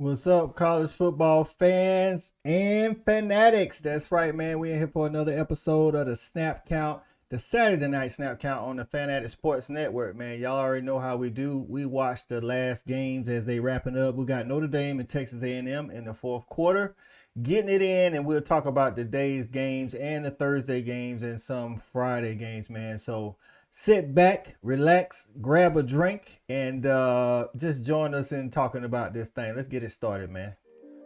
What's up, college football fans and fanatics? That's right, man. We're in here for another episode of the Snap Count, the Saturday night Snap Count on the Fanatic Sports Network, man. Y'all already know how we do. We watch the last games as they wrapping up. We got Notre Dame and Texas A&M in the fourth quarter, getting it in, and we'll talk about today's games and the Thursday games and some Friday games, man. So sit back, relax, grab a drink, and just join us in talking about this thing. Let's get it started, man.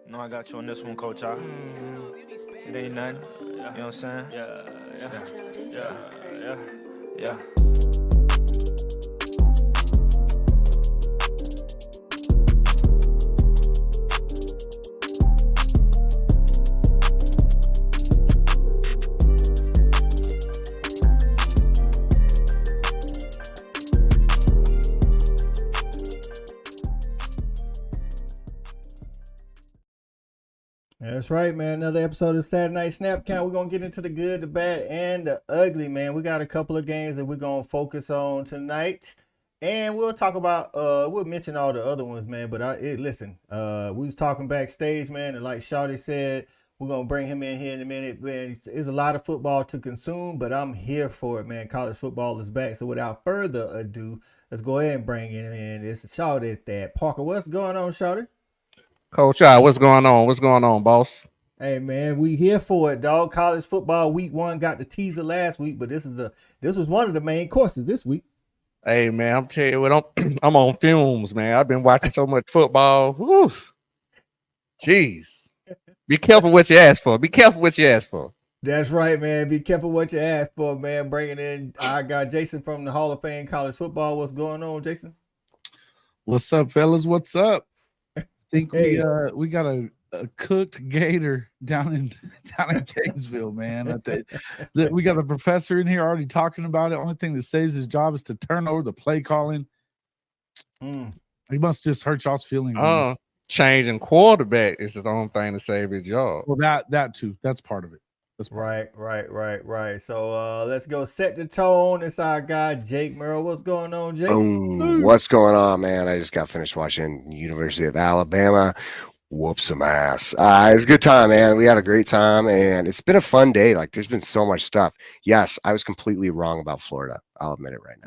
No, I got you on this one, Coach. It ain't nothing. You know what I'm saying? Yeah. That's right, man. Another episode of Saturday Night Snap Count. We're going to get into the good, the bad, and the ugly, man. We got a couple of games that we're going to focus on tonight. And we'll talk about, we'll mention all the other ones, man. But listen, we was talking backstage, man. And like Shawty said, we're going to bring him in here in a minute. Man, it's a lot of football to consume, but I'm here for it, man. College football is back. So without further ado, let's go ahead and bring it in. It's Shawty at that. Parker, what's going on, Shawty? Coach I, what's going on? What's going on, boss? Hey man, we here for it, dog. College football week 1 got the teaser last week, but this was one of the main courses this week. Hey man, I'm telling you what, I'm on fumes, man. I've been watching so much football. Woo. Jeez. Be careful what you ask for. Be careful what you ask for. That's right, man. Be careful what you ask for, man. Bringing in I got Jason from the Hall of Fame College Football. What's going on, Jason? What's up, fellas? What's up? I think we got a cooked gator down in Gainesville, man. We got a professor in here already talking about it. Only thing that saves his job is to turn over the play calling. He must just hurt y'all's feelings. Changing quarterback is the only thing to save his job. Oh, Well, that too. That's part of it. That's right. So let's go set the tone. It's our guy Jake Merrill. What's going on, Jake? Boom. What's going on, man? I just got finished watching University of Alabama whoop some ass. It's a good time, man. We had a great time, and it's been a fun day. Like, there's been so much stuff. Yes, I was completely wrong about Florida. I'll admit it right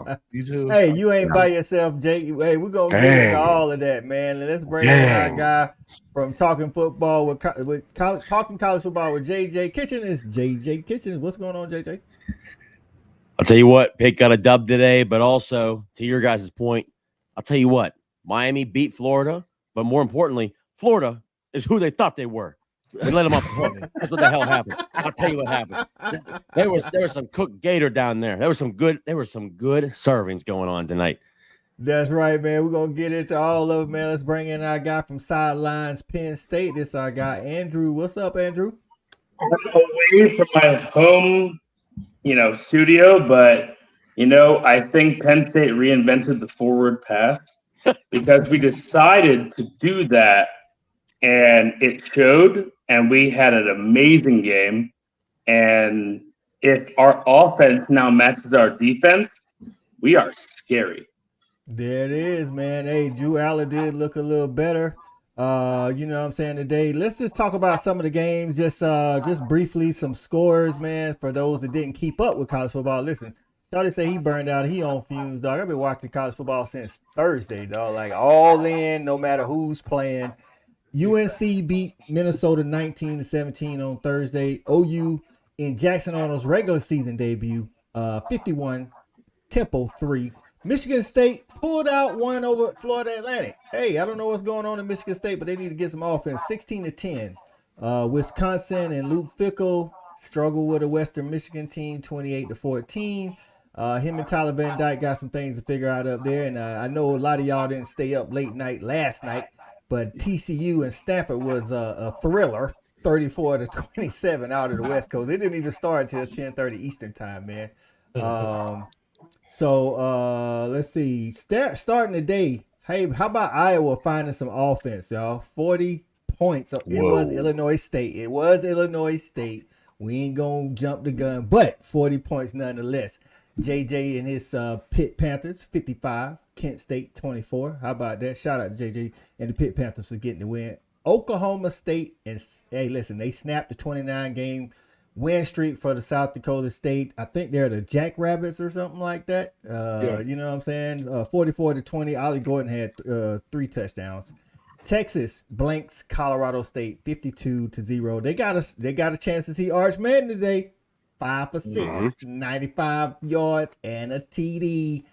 now. You too. Hey, you ain't by yourself, Jake. Hey, we're gonna get into all of that, man. Let's bring in our guy from Talking Football with Talking College Football with JJ Kitchen. Is JJ Kitchen. What's going on, JJ? I'll tell you what, Pitt got a dub today, but also to your guys' point, I'll tell you what, Miami beat Florida, but more importantly, Florida is who they thought they were. They let them off the hook. That's what the hell happened. I'll tell you what happened. There was some cooked gator down there. There were some good servings going on tonight. That's right, man. We're gonna get into all of it, man. Let's bring in our guy from Sidelines Penn State. This is our guy Andrew. What's up, Andrew? I'm away from my home, studio, but I think Penn State reinvented the forward pass because we decided to do that, and it showed. And we had an amazing game. And if our offense now matches our defense, we are scary. There it is, man. Hey, Drew Allen did look a little better. You know what I'm saying, today. Let's just talk about some of the games, just briefly, some scores, man, for those that didn't keep up with college football. Listen, Shawty say he burned out. He on fumes, dog. I've been watching college football since Thursday, dog. Like, all in, no matter who's playing. UNC beat Minnesota 19-17 on Thursday. OU in Jackson Arnold's regular season debut, 51, Temple 3. Michigan State pulled out one over Florida Atlantic. Hey, I don't know what's going on in Michigan State, but they need to get some offense. 16-10. Wisconsin and Luke Fickell struggled with a Western Michigan team, 28-14. Him and Tyler Van Dyke got some things to figure out up there. And I know a lot of y'all didn't stay up late night last night, but TCU and Stanford was a thriller, 34-27 out of the West Coast. It didn't even start until 10:30 Eastern time, man. So let's see. Starting the day, hey, how about Iowa finding some offense, y'all? 40 points. It was Illinois State. We ain't gonna jump the gun, but 40 points nonetheless. JJ and his Pitt Panthers, 55. Kent State 24. How about that? Shout out to JJ and the Pitt Panthers for getting the win. Oklahoma State and hey, listen, they snapped the 29-game win streak for the South Dakota State. I think they're the Jackrabbits or something like that. You know what I'm saying? 44-20. Ollie Gordon had 3 touchdowns. Texas blanks Colorado State 52-0. They got a chance to see Arch Manning today. 5 for 6, 95 yards and a TD.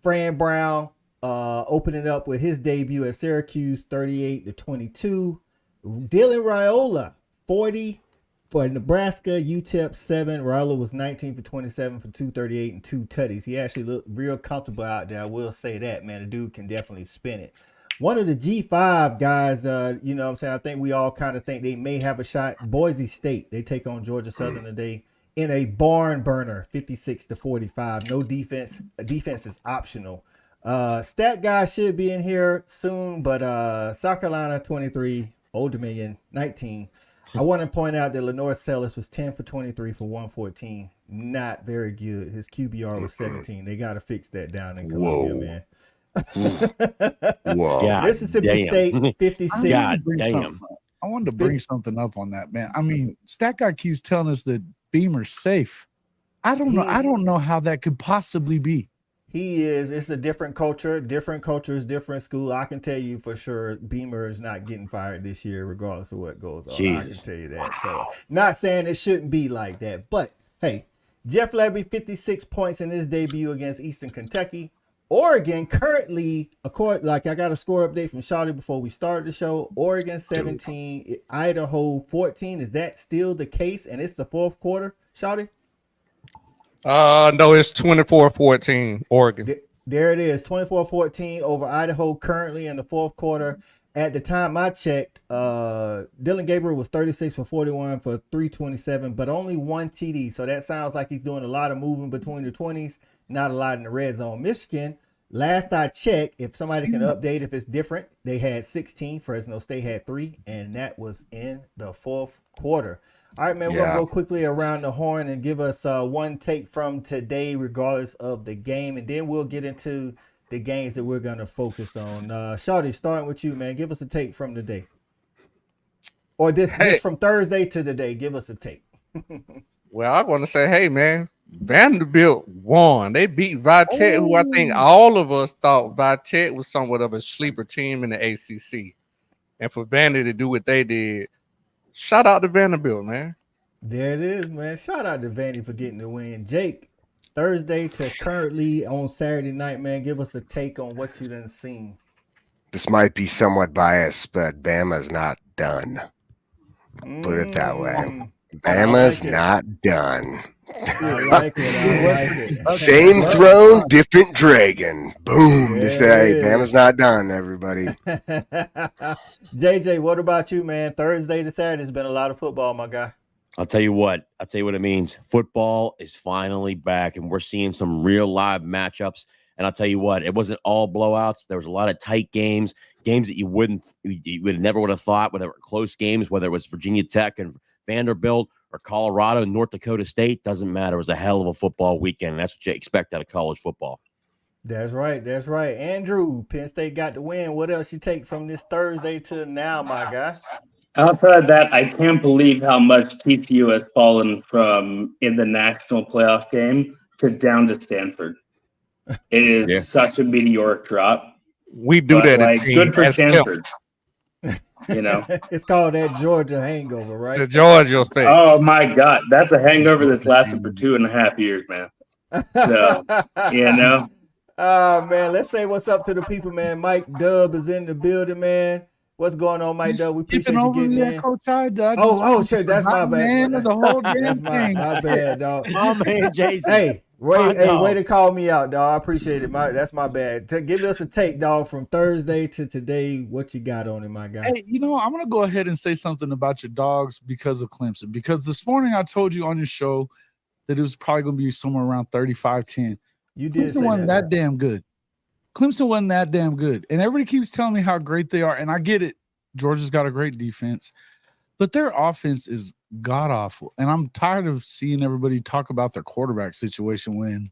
Fran Brown opening up with his debut at Syracuse, 38-22. Dylan Raiola, 40 for Nebraska. UTEP 7. Raiola was 19 for 27 for 238 and 2 tutties. He actually looked real comfortable out there. I will say that, man. The dude can definitely spin it. One of the G5 guys, you know what I'm saying, I think we all kind of think they may have a shot. Boise State, they take on Georgia Southern today in a barn burner, 56-45. No defense. Defense is optional. Stat guy should be in here soon, but South Carolina 23, Old Dominion 19. I want to point out that Lenore Sellis was 10 for 23 for 114. Not very good. His QBR was 17. They got to fix that down in Columbia, man. Whoa. God Mississippi damn. State 56. God damn. I wanted to bring something up on that, man. I mean, Stat Guy keeps telling us that Beamer's safe. I don't know. I don't know how that could possibly be. He is. It's a different culture. Different cultures, different school. I can tell you for sure Beamer is not getting fired this year, regardless of what goes on. Jesus. I can tell you that. So, not saying it shouldn't be like that. But, hey, Jeff Levy, 56 points in his debut against Eastern Kentucky. Oregon currently, like I got a score update from Shawty before we started the show. Oregon 17, Idaho 14. Is that still the case? And it's the fourth quarter, Shawty? No, it's 24-14, Oregon. There it is, 24-14 over Idaho currently in the fourth quarter. At the time I checked, Dylan Gabriel was 36 for 41 for 327, but only 1 TD. So that sounds like he's doing a lot of moving between the 20s, not a lot in the red zone. Michigan, last I checked, if somebody can update if it's different, they had 16. Fresno State had 3, and that was in the fourth quarter. All right, man, we're going to go quickly around the horn and give us one take from today, regardless of the game, and then we'll get into the games that we're going to focus on. Shawty, starting with you, man, give us a take from today. Or this from Thursday to today, give us a take. Well, I want to say, hey, man, Vanderbilt won. They beat Vitek, who I think all of us thought Vitek was somewhat of a sleeper team in the ACC. And for Vandy to do what they did, shout out to Vanderbilt, man. There it is, man. Shout out to Vandy for getting the win. Jake, Thursday to currently on Saturday night, man, give us a take on what you done seen. This might be somewhat biased, but Bama's not done. Put it that way. Bama's not done. I like it. Same throne, different dragon. Boom. This day, Bama's not done, everybody. JJ, what about you, man? Thursday to Saturday has been a lot of football, my guy. I'll tell you what it means. Football is finally back, and we're seeing some real live matchups. And I'll tell you what, it wasn't all blowouts. There was a lot of tight games that you would never would have thought, whether close games, whether it was Virginia Tech and Vanderbilt or Colorado and North Dakota State, doesn't matter. It was a hell of a football weekend. And that's what you expect out of college football. That's right. Andrew, Penn State got the win. What else you take from this Thursday to now, my guy? Outside of that, I can't believe how much TCU has fallen from in the national playoff game to down to Stanford. It is such a meteoric drop. We do that. Like, good for Stanford. You know, it's called that Georgia hangover, right? The Georgia thing. Oh my God, that's a hangover that's lasted for 2.5 years, man. So, you know. Man, let's say what's up to the people, man. Mike Dub is in the building, man. What's going on, Mike Dub? We appreciate you getting in. Coach shit, that's my bad. The whole that's my bad, dog. My man, Jason. Hey, way to call me out, dog. I appreciate it. That's my bad. Give us a take, dog, from Thursday to today. What you got on it, my guy? Hey, I'm going to go ahead and say something about your dogs because of Clemson. Because this morning I told you on your show that it was probably going to be somewhere around 35-10. You did. Clemson wasn't that damn good. Clemson wasn't that damn good. And everybody keeps telling me how great they are. And I get it. Georgia's got a great defense. But their offense is god-awful. And I'm tired of seeing everybody talk about their quarterback situation when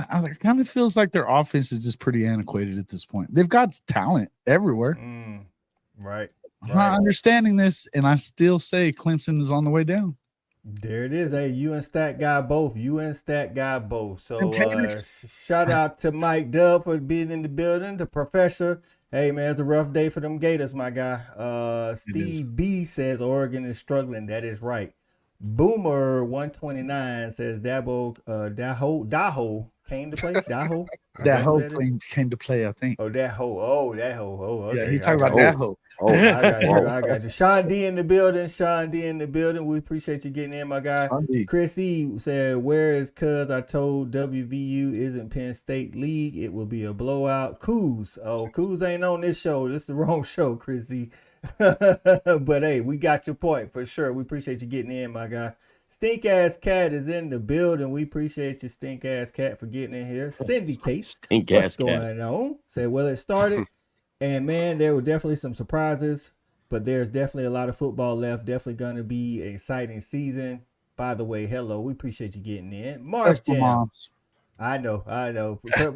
I kind of feels like their offense is just pretty antiquated at this point. They've got talent everywhere. Right. I'm not understanding this, and I still say Clemson is on the way down. There it is. Hey, you and Stat got both. You and Stat got both. So And Tanner- shout out to Mike Dub for being in the building. The professor. Hey man, it's a rough day for them Gators, my guy. Steve B says Oregon is struggling. That is right. Boomer 129 says Daho came to play. Daho. that whole came to play, I think. Oh, that hoe. Oh, that hoe. Oh, okay. Yeah, he talking about that hoe. Oh, I got you. I got you. Sean D in the building. Sean D in the building. We appreciate you getting in, my guy. Chris E said, "Where is cuz I told WVU isn't Penn State League. It will be a blowout." Coos. Oh, Coos ain't on this show. This is the wrong show, Chris E. But hey, we got your point for sure. We appreciate you getting in, my guy. Stink Ass Cat is in the building. We appreciate you, Stink Ass Cat, for getting in here. Cindy Case, what's going on? Said, well, it started, and man, there were definitely some surprises, but there's definitely a lot of football left. Definitely going to be an exciting season. By the way, hello, we appreciate you getting in. Mars Jam. I know.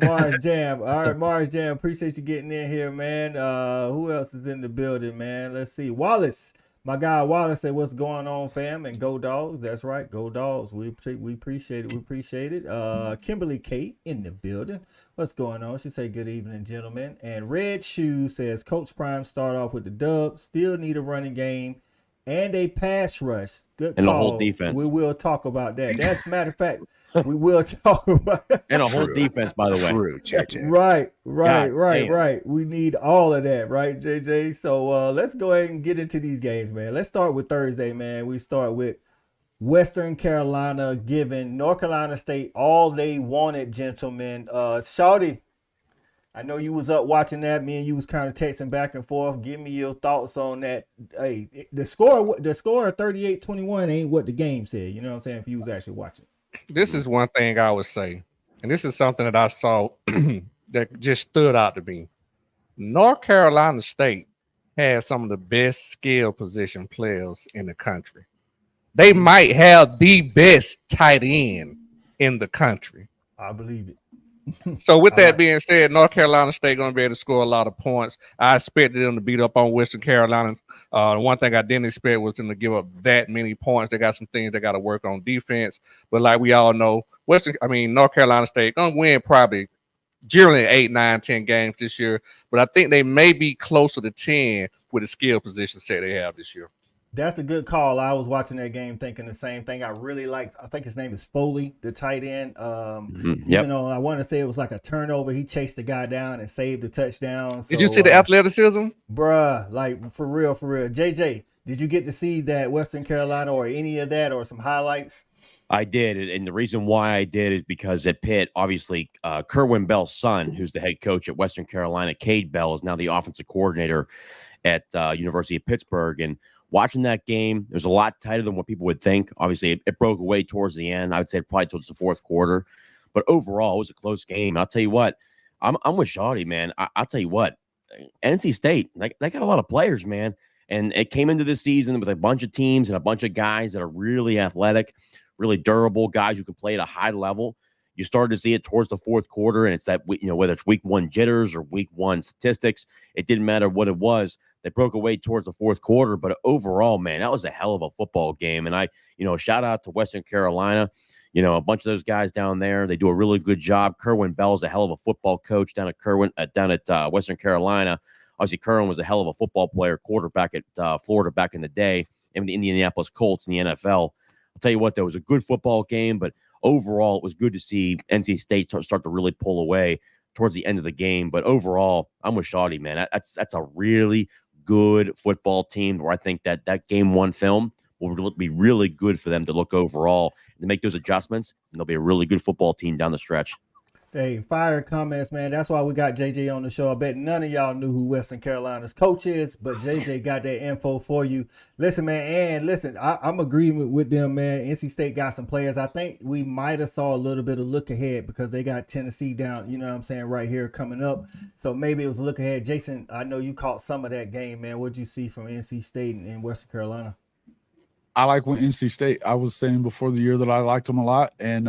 Mars Jam. All right, Mars Jam, appreciate you getting in here, man. Who else is in the building, man? Let's see. Wallace. My guy Wallace said, "What's going on, fam?" And go Dogs. That's right, go Dogs. We appreciate it. We appreciate it. Kimberly Kate in the building. What's going on? She said, "Good evening, gentlemen." And Red Shoe says, "Coach Prime start off with the dub. Still need a running game and a pass rush. Good and call. A whole defense. We will talk about that. That's matter of fact." We will talk about that. And a whole defense, by the way. True, JJ. Right. We need all of that, right, JJ? So let's go ahead and get into these games, man. Let's start with Thursday, man. We start with Western Carolina giving North Carolina State all they wanted, gentlemen. Shawty, I know you was up watching that. Me and you was kind of texting back and forth. Give me your thoughts on that. Hey, the score of 38-21 ain't what the game said. You know what I'm saying? If you was actually watching. This is one thing I would say, and this is something that I saw that just stood out to me. North Carolina State has some of the best skill position players in the country. They might have the best tight end in the country. I believe it. So with that being said, North Carolina State going to be able to score a lot of points. I expected them to beat up on Western Carolina. One thing I didn't expect was them to give up that many points. They got some things they got to work on defense. But like we all know, North Carolina State going to win probably generally 8, 9, 10 games this year. But I think they may be closer to 10 with the skill position set they have this year. That's a good call. I was watching that game thinking the same thing. I really liked, I think his name is Foley, the tight end. Even though I want to say it was like a turnover, he chased the guy down and saved the touchdown. So, did you see the athleticism? Bruh, like for real. JJ, did you get to see that Western Carolina or any of that or some highlights? I did. And the reason why I did is because at Pitt, obviously, Kerwin Bell's son, who's the head coach at Western Carolina, Cade Bell, is now the offensive coordinator at University of Pittsburgh. And watching that game, it was a lot tighter than what people would think. Obviously, it broke away towards the end. I would say probably towards the fourth quarter. But overall, it was a close game. I'll tell you what, I'm with Shawty, man. I'll tell you what, NC State, they got a lot of players, man. And it came into this season with a bunch of teams and a bunch of guys that are really athletic, really durable, guys who can play at a high level. You started to see it towards the fourth quarter, and it's that, whether it's week one jitters or week one statistics, it didn't matter what it was. They broke away towards the fourth quarter, but overall, man, that was a hell of a football game. And shout out to Western Carolina, a bunch of those guys down there. They do a really good job. Kerwin Bell's a hell of a football coach down at Western Carolina. Obviously, Kerwin was a hell of a football player, quarterback at Florida back in the day, in the Indianapolis Colts in the NFL. I'll tell you what, though, it was a good football game, but overall, it was good to see NC State start to really pull away towards the end of the game. But overall, I'm with Shawty, man. That's a really good football team where I think that game one film will be really good for them to look overall and to make those adjustments, and they'll be a really good football team down the stretch. Hey, fire comments, man. That's why we got JJ on the show. I bet none of y'all knew who Western Carolina's coach is, but JJ got that info for you. Listen, man, I'm agreeing with them, man. NC State got some players. I think we might have saw a little bit of look ahead because they got Tennessee down, right here coming up. So maybe it was a look ahead. Jason, I know you caught some of that game, man. What'd you see from NC State and Western Carolina? I like when NC State. I was saying before the year that I liked them a lot, and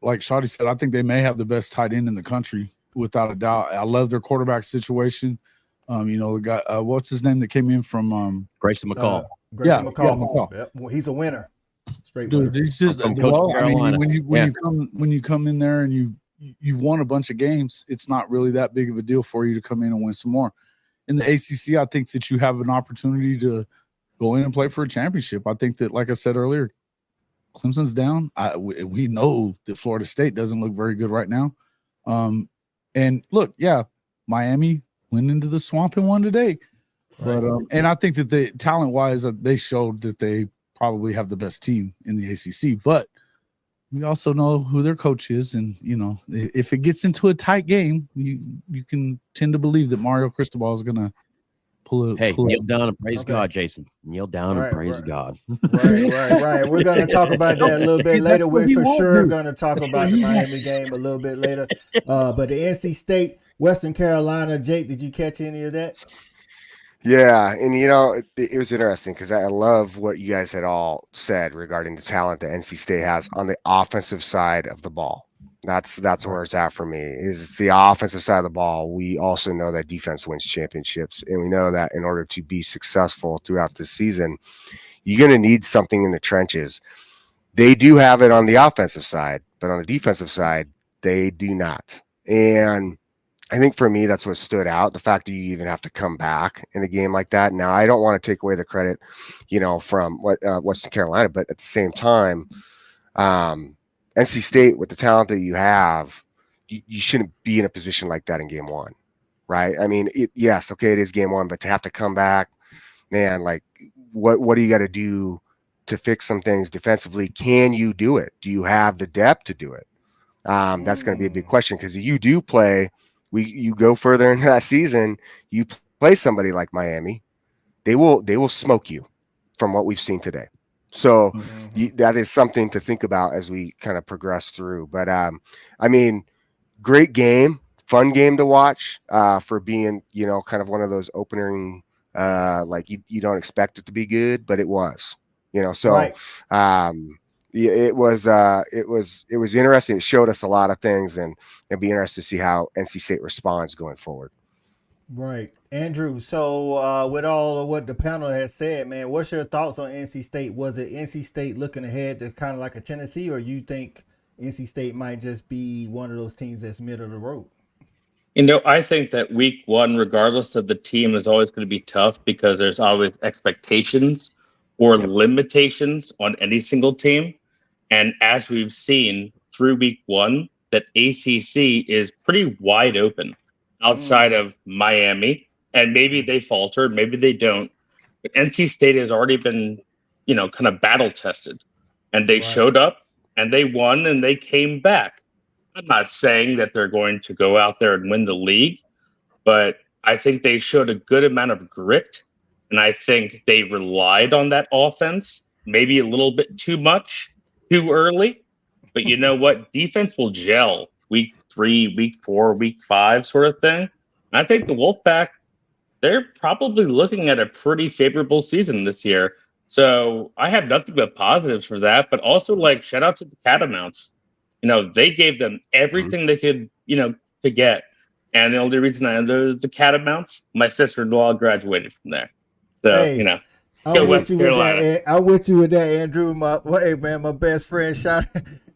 like Shawty said, I think they may have the best tight end in the country without a doubt. I love their quarterback situation. The guy, what's his name that came in from Grayson McCall. Grayson McCall. McCall. Yep. Well, he's a winner. Straight Dude, winner. he's just From Coastal Carolina. when Yeah. you come in there and you've won a bunch of games, it's not really that big of a deal for you to come in and win some more. In the ACC, I think that you have an opportunity to go in and play for a championship. I think that, like I said earlier, Clemson's down. We know that Florida State doesn't look very good right now. And look, yeah, Miami went into the swamp and won today. Right. But and I think that they talent-wise, they showed that they probably have the best team in the ACC. But we also know who their coach is, and if it gets into a tight game, you can tend to believe that Mario Cristobal is going to pull kneel down and praise Okay. God, Jason. Kneel down and praise God. Right. We're going to talk about that a little bit later. We're for sure going to talk about the Miami game a little bit later. But the NC State, Western Carolina, Jake, did you catch any of that? Yeah, and it was interesting because I love what you guys had all said regarding the talent that NC State has on the offensive side of the ball. That's where it's at for me. Is the offensive side of the ball. We also know that defense wins championships, and we know that in order to be successful throughout the season, you're going to need something in the trenches. They do have it on the offensive side, but on the defensive side, they do not. And I think for me, that's what stood out. The fact that you even have to come back in a game like that. Now, I don't want to take away the credit, from Western Carolina, but at the same time, NC State, with the talent that you have, you shouldn't be in a position like that in game one, right? I mean, yes, okay, it is game one, but to have to come back, man, like what do you got to do to fix some things defensively? Can you do it? Do you have the depth to do it? That's going to be a big question because you do play. You go further into that season, you play somebody like Miami, they will smoke you from what we've seen today. So that is something to think about as we kind of progress through. But great game, fun game to watch for being, kind of one of those opening, like you don't expect it to be good, but it was, so Right. it was interesting. It showed us a lot of things, and it'll be interesting to see how NC State responds going forward. Right. Andrew, so with all of what the panel has said, man, what's your thoughts on NC State? Was it NC State looking ahead to kind of like a Tennessee, or you think NC State might just be one of those teams that's middle of the road? I think that week one, regardless of the team, is always going to be tough because there's always expectations or limitations on any single team. And as we've seen through week one, that ACC is pretty wide open outside of Miami. And maybe they falter, maybe they don't. But NC State has already been, kind of battle tested. And they showed up and they won and they came back. I'm not saying that they're going to go out there and win the league, but I think they showed a good amount of grit. And I think they relied on that offense, maybe a little bit too much, too early. But you know what? Defense will gel week 3, week 4, week 5 sort of thing. And I think the Wolfpack, they're probably looking at a pretty favorable season this year. So I have nothing but positives for that. But also, shout out to the Catamounts. They gave them everything they could, to get. And the only reason I know the Catamounts, my sister-in-law graduated from there. So, I'm with you with that, Andrew. My best friend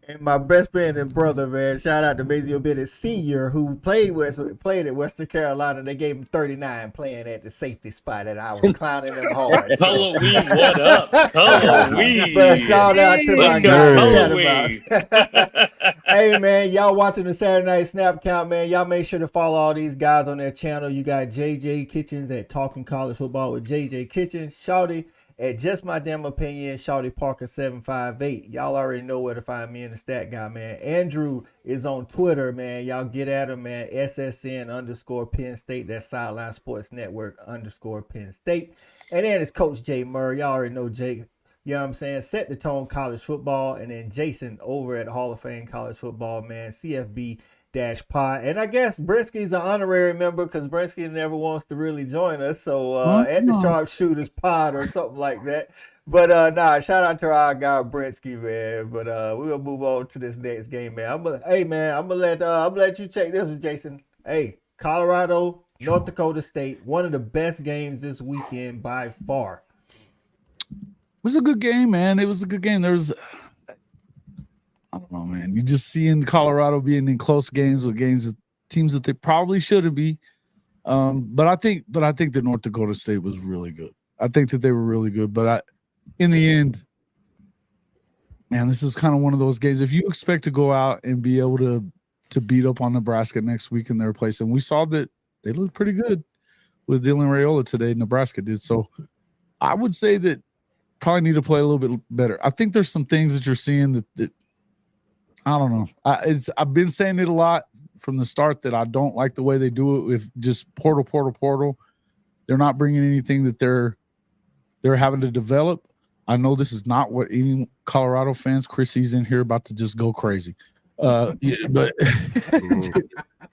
and my best friend and brother, man. Shout out to Mazio Bennett Sr., who played at Western Carolina. They gave him 39 playing at the safety spot, and I was clowning them hard. Halloween, what up? Halloween. But shout out to my guys. Halloween. Hey, man, y'all watching the Saturday Night Snap Count, man. Y'all make sure to follow all these guys on their channel. You got JJ Kitchens at Talking College Football with JJ Kitchens. Shawty at Just My Damn Opinion, Shawty Parker 758. Y'all already know where to find me in the Stat Guy, man. Andrew is on Twitter, man. Y'all get at him, man. SSN_Penn State. That's Sideline Sports Network _Penn State. And then it's Coach Jay Murray. Y'all already know Jay. You know what I'm saying? Set the Tone College Football. And then Jason over at Hall of Fame College Football, man. CFB pod. And I guess Brinsky's an honorary member because Brinsky never wants to really join us. So at the Sharpshooters pod or something like that. But shout out to our guy Brinsky, man. But we'll move on to this next game, man. I'm gonna let you check this one, Jason. Hey, Colorado, North Dakota State, one of the best games this weekend by far. It was a good game, man. It was a good game. I don't know, man. You just seeing Colorado being in close games with teams that they probably shouldn't be. But I think that North Dakota State was really good. I think that they were really good. But in the end, man, this is kind of one of those games. If you expect to go out and be able to beat up on Nebraska next week in their place, and we saw that they looked pretty good with Dylan Raiola today. Nebraska did. So I would say that probably need to play a little bit better. I think there's some things that you're seeing that I don't know. I've been saying it a lot from the start that I don't like the way they do it with just portal. They're not bringing anything that they're having to develop. I know this is not what any Colorado fans, Chrissy's in here about to just go crazy. But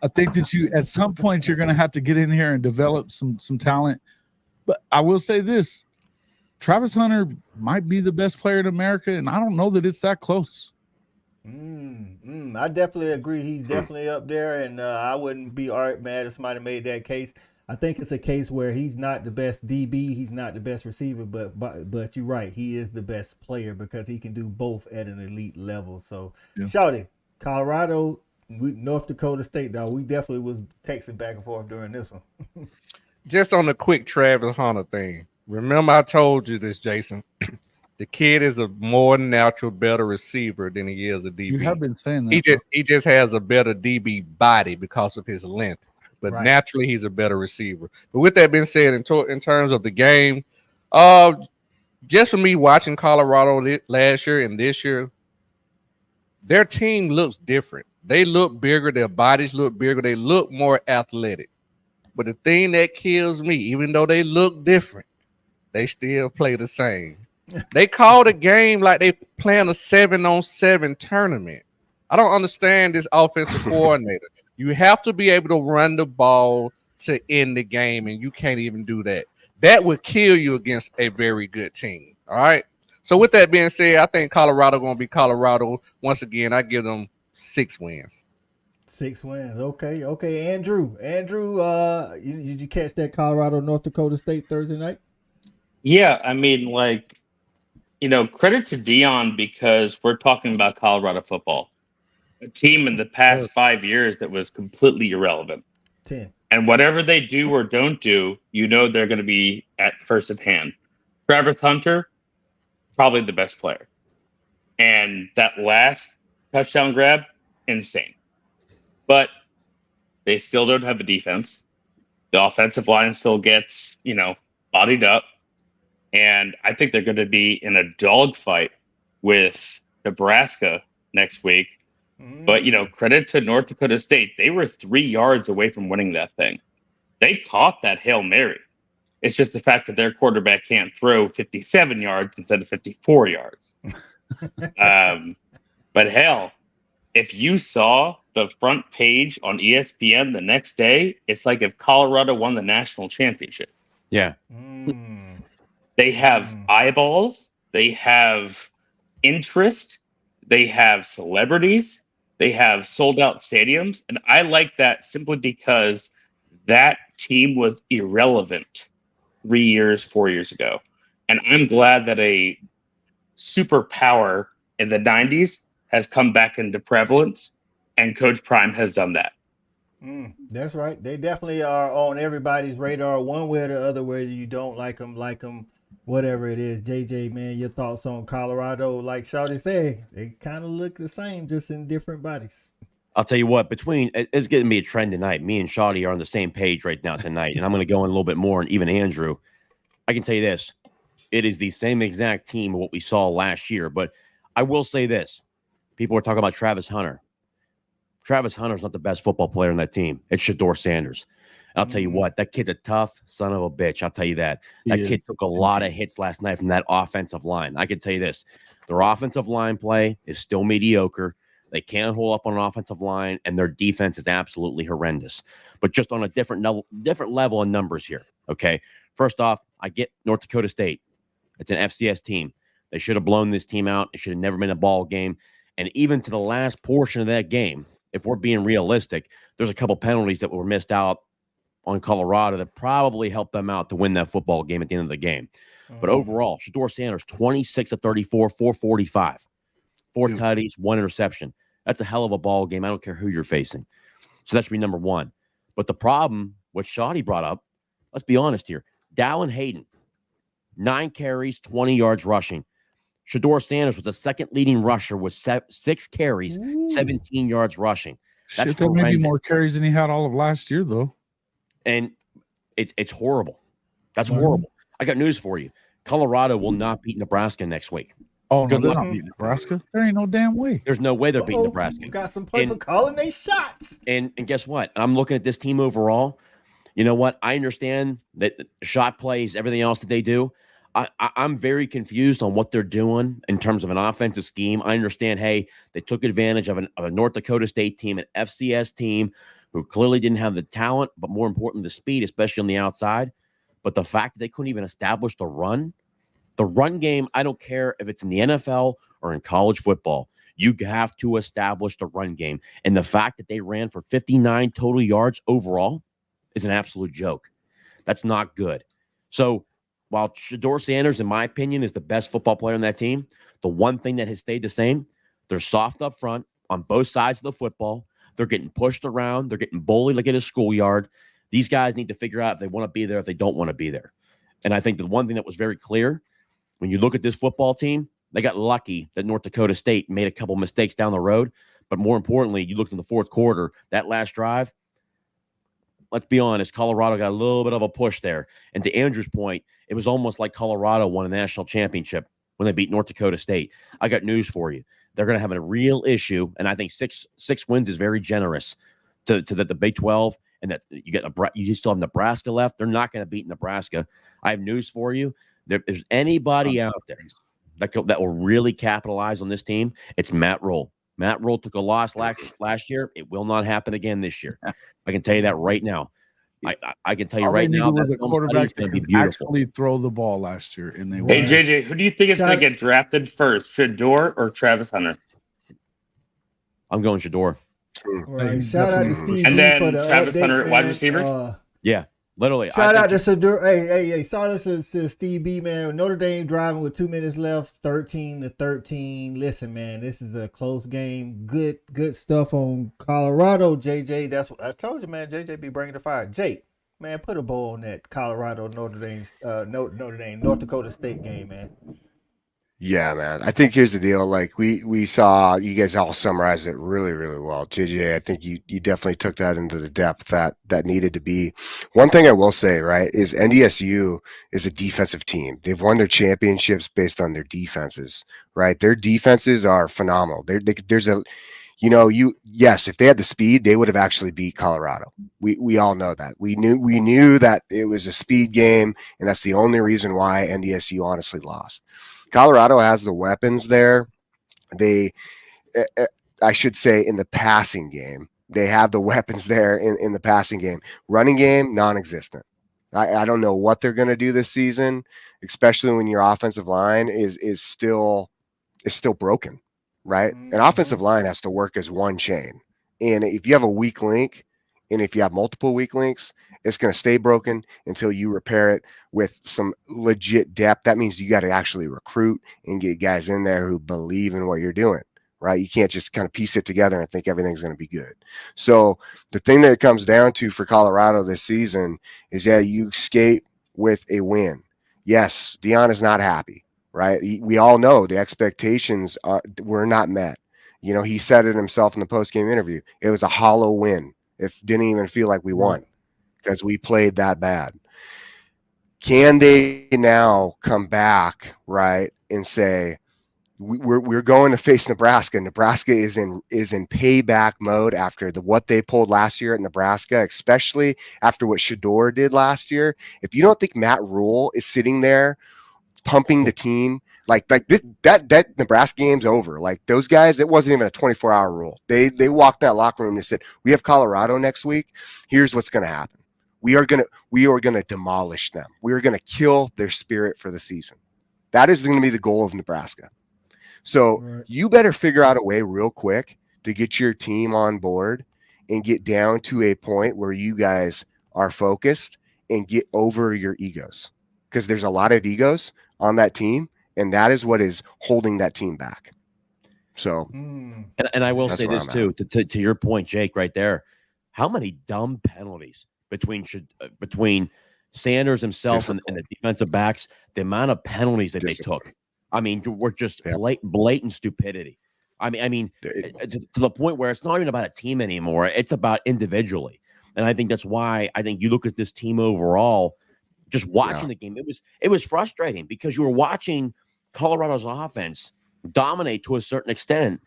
I think that you at some point you're going to have to get in here and develop some talent. But I will say this. Travis Hunter might be the best player in America, and I don't know that it's that close. I definitely agree. He's definitely up there, and I wouldn't be mad if somebody made that case. I think it's a case where he's not the best DB, he's not the best receiver, but you're right, he is the best player because he can do both at an elite level. So, yeah. Shouty, Colorado, North Dakota State, dog, we definitely was texting back and forth during this one. Just on the quick Travis Hunter thing. Remember I told you this, Jason. The kid is a more natural, better receiver than he is a DB. You have been saying that. He just has a better DB body because of his length. But naturally, he's a better receiver. But with that being said, in terms of the game, just for me watching Colorado last year and this year, their team looks different. They look bigger. Their bodies look bigger. They look more athletic. But the thing that kills me, even though they look different, they still play the same. They call the game like they playing a 7-on-7 tournament. I don't understand this offensive coordinator. You have to be able to run the ball to end the game, and you can't even do that. That would kill you against a very good team. All right. So with that being said, I think Colorado going to be Colorado once again. I give them 6 wins. 6 wins. Okay. Andrew, did you catch that Colorado North Dakota State Thursday night? Yeah, I mean, credit to Dion because we're talking about Colorado football, a team in the past 5 years that was completely irrelevant. 10. And whatever they do or don't do, they're going to be at first at hand. Travis Hunter, probably the best player. And that last touchdown grab, insane. But they still don't have a defense. The offensive line still gets, bodied up. And I think they're going to be in a dogfight with Nebraska next week. But, credit to North Dakota State. They were 3 yards away from winning that thing. They caught that Hail Mary. It's just the fact that their quarterback can't throw 57 yards instead of 54 yards. But hell, if you saw the front page on ESPN the next day, it's like if Colorado won the national championship. Yeah. They have eyeballs. They have interest. They have celebrities. They have sold out stadiums. And I like that simply because that team was irrelevant 4 years ago. And I'm glad that a superpower in the 90s has come back into prevalence, and Coach Prime has done that. That's right. They definitely are on everybody's radar one way or the other, whether you don't like them, whatever it is. JJ, man, your thoughts on Colorado? Like Shawty said, they kind of look the same, just in different bodies. I'll tell you what, it's getting to be a trend tonight. Me and Shawty are on the same page right now tonight, and I'm going to go in a little bit more, and even Andrew. I can tell you this. It is the same exact team of what we saw last year, but I will say this. People are talking about Travis Hunter. Travis Hunter's not the best football player on that team. It's Shedeur Sanders. I'll tell you what, that kid's a tough son of a bitch. I'll tell you that. That kid took a lot of hits last night from that offensive line. I can tell you this. Their offensive line play is still mediocre. They can't hold up on an offensive line, and their defense is absolutely horrendous. But just on a different level of numbers here. Okay, first off, I get North Dakota State. It's an FCS team. They should have blown this team out. It should have never been a ball game. And even to the last portion of that game, if we're being realistic, there's a couple penalties that were missed out on Colorado that probably helped them out to win that football game at the end of the game. But overall, Shedeur Sanders, 26 of 34, 445, 4 tutties, 1 interception. That's a hell of a ball game. I don't care who you're facing. So that should be number one. But the problem, what Shoddy brought up, let's be honest here. Dallin Hayden, 9 carries, 20 yards rushing. Shedeur Sanders was the second leading rusher with 6 carries, 17 yards rushing. That's Shit, that may be more carries than he had all of last year, though. And it's horrible. That's horrible. I got news for you. Colorado will not beat Nebraska next week. Oh, no, they're not beating Nebraska. There ain't no damn way. There's no way they're beating Nebraska. You got some people calling they shots. And guess what? I'm looking at this team overall. You know what? I understand that shot plays, everything else that they do. I'm very confused on what they're doing in terms of an offensive scheme. I understand, hey, they took advantage of a North Dakota State team, an FCS team who clearly didn't have the talent, but more important, the speed, especially on the outside. But the fact that they couldn't even establish the run game, I don't care if it's in the NFL or in college football. You have to establish the run game. And the fact that they ran for 59 total yards overall is an absolute joke. That's not good. So while Shedeur Sanders, in my opinion, is the best football player on that team, the one thing that has stayed the same, they're soft up front on both sides of the football. They're getting pushed around. They're getting bullied like in a schoolyard. These guys need to figure out if they want to be there, if they don't want to be there. And I think the one thing that was very clear, when you look at this football team, they got lucky that North Dakota State made a couple mistakes down the road. But more importantly, you looked in the fourth quarter, that last drive, let's be honest, Colorado got a little bit of a push there. And to Andrew's point, it was almost like Colorado won a national championship when they beat North Dakota State. I got news for you. They're going to have a real issue, and I think six wins is very generous to the Big 12, and that you still have Nebraska left. They're not going to beat Nebraska. I have news for you. If there's anybody out there that will really capitalize on this team, it's Matt Rule. Matt Rule took a loss last year. It will not happen again this year. I can tell you that right now. I can tell you right now that the quarterback that could actually throw the ball last year. And hey, JJ, who do you think is going to get drafted first, Shedeur or Travis Hunter? I'm going Shedeur. Right. Shout out to Steve. And then for the Travis update, Hunter, man. wide receiver? Yeah, literally. Shout out to Shedeur. Hey, shout out to Steve B, man. Notre Dame driving with 2 minutes left, 13-13. Listen, man, this is a close game. Good stuff on Colorado, JJ. That's what I told you, man. JJ be bringing the fire. Jake, man, put a bow on that Colorado Notre Dame North Dakota State game, man. Yeah, man. I think here's the deal. Like we saw, you guys all summarized it really, really well. JJ, I think you definitely took that into the depth that needed to be. One thing I will say, right, is NDSU is a defensive team. They've won their championships based on their defenses, right? Their defenses are phenomenal. There's a, yes, if they had the speed, they would have actually beat Colorado. We all know that. We knew that it was a speed game, and that's the only reason why NDSU honestly lost. Colorado has the weapons there. I should say, in the passing game, they have the weapons there in the passing game. Running game, non-existent. I don't know what they're going to do this season, especially when your offensive line is still broken, right? An offensive line has to work as one chain. And if you have a weak link, and if you have multiple weak links, it's going to stay broken until you repair it with some legit depth. That means you got to actually recruit and get guys in there who believe in what you're doing, right? You can't just kind of piece it together and think everything's going to be good. So the thing that it comes down to for Colorado this season is that you escape with a win. Yes, Deion is not happy, right? We all know the expectations were not met. He said it himself in the post-game interview. It was a hollow win. It didn't even feel like we won because we played that bad. Can they now come back, right, and say we're going to face Nebraska? Nebraska is in payback mode after what they pulled last year at Nebraska, especially after what Shedeur did last year. If you don't think Matt Rule is sitting there pumping the team. Like this, that Nebraska game's over. Like those guys, it wasn't even a 24-hour rule. They walked that locker room and they said, "We have Colorado next week. Here's what's going to happen. We are gonna demolish them. We are gonna kill their spirit for the season. That is going to be the goal of Nebraska. So you better figure out a way real quick to get your team on board and get down to a point where you guys are focused and get over your egos, because there's a lot of egos on that team, and that is what is holding that team back. So, and I will say this too, to your point, Jake, right there. How many dumb penalties between Sanders himself and the defensive backs? The amount of penalties that they took. I mean, we're just blatant stupidity. I mean, to the point where it's not even about a team anymore. It's about individually. And I think that's why I think you look at this team overall, just watching the game, it was frustrating because you were watching Colorado's offense dominate to a certain extent.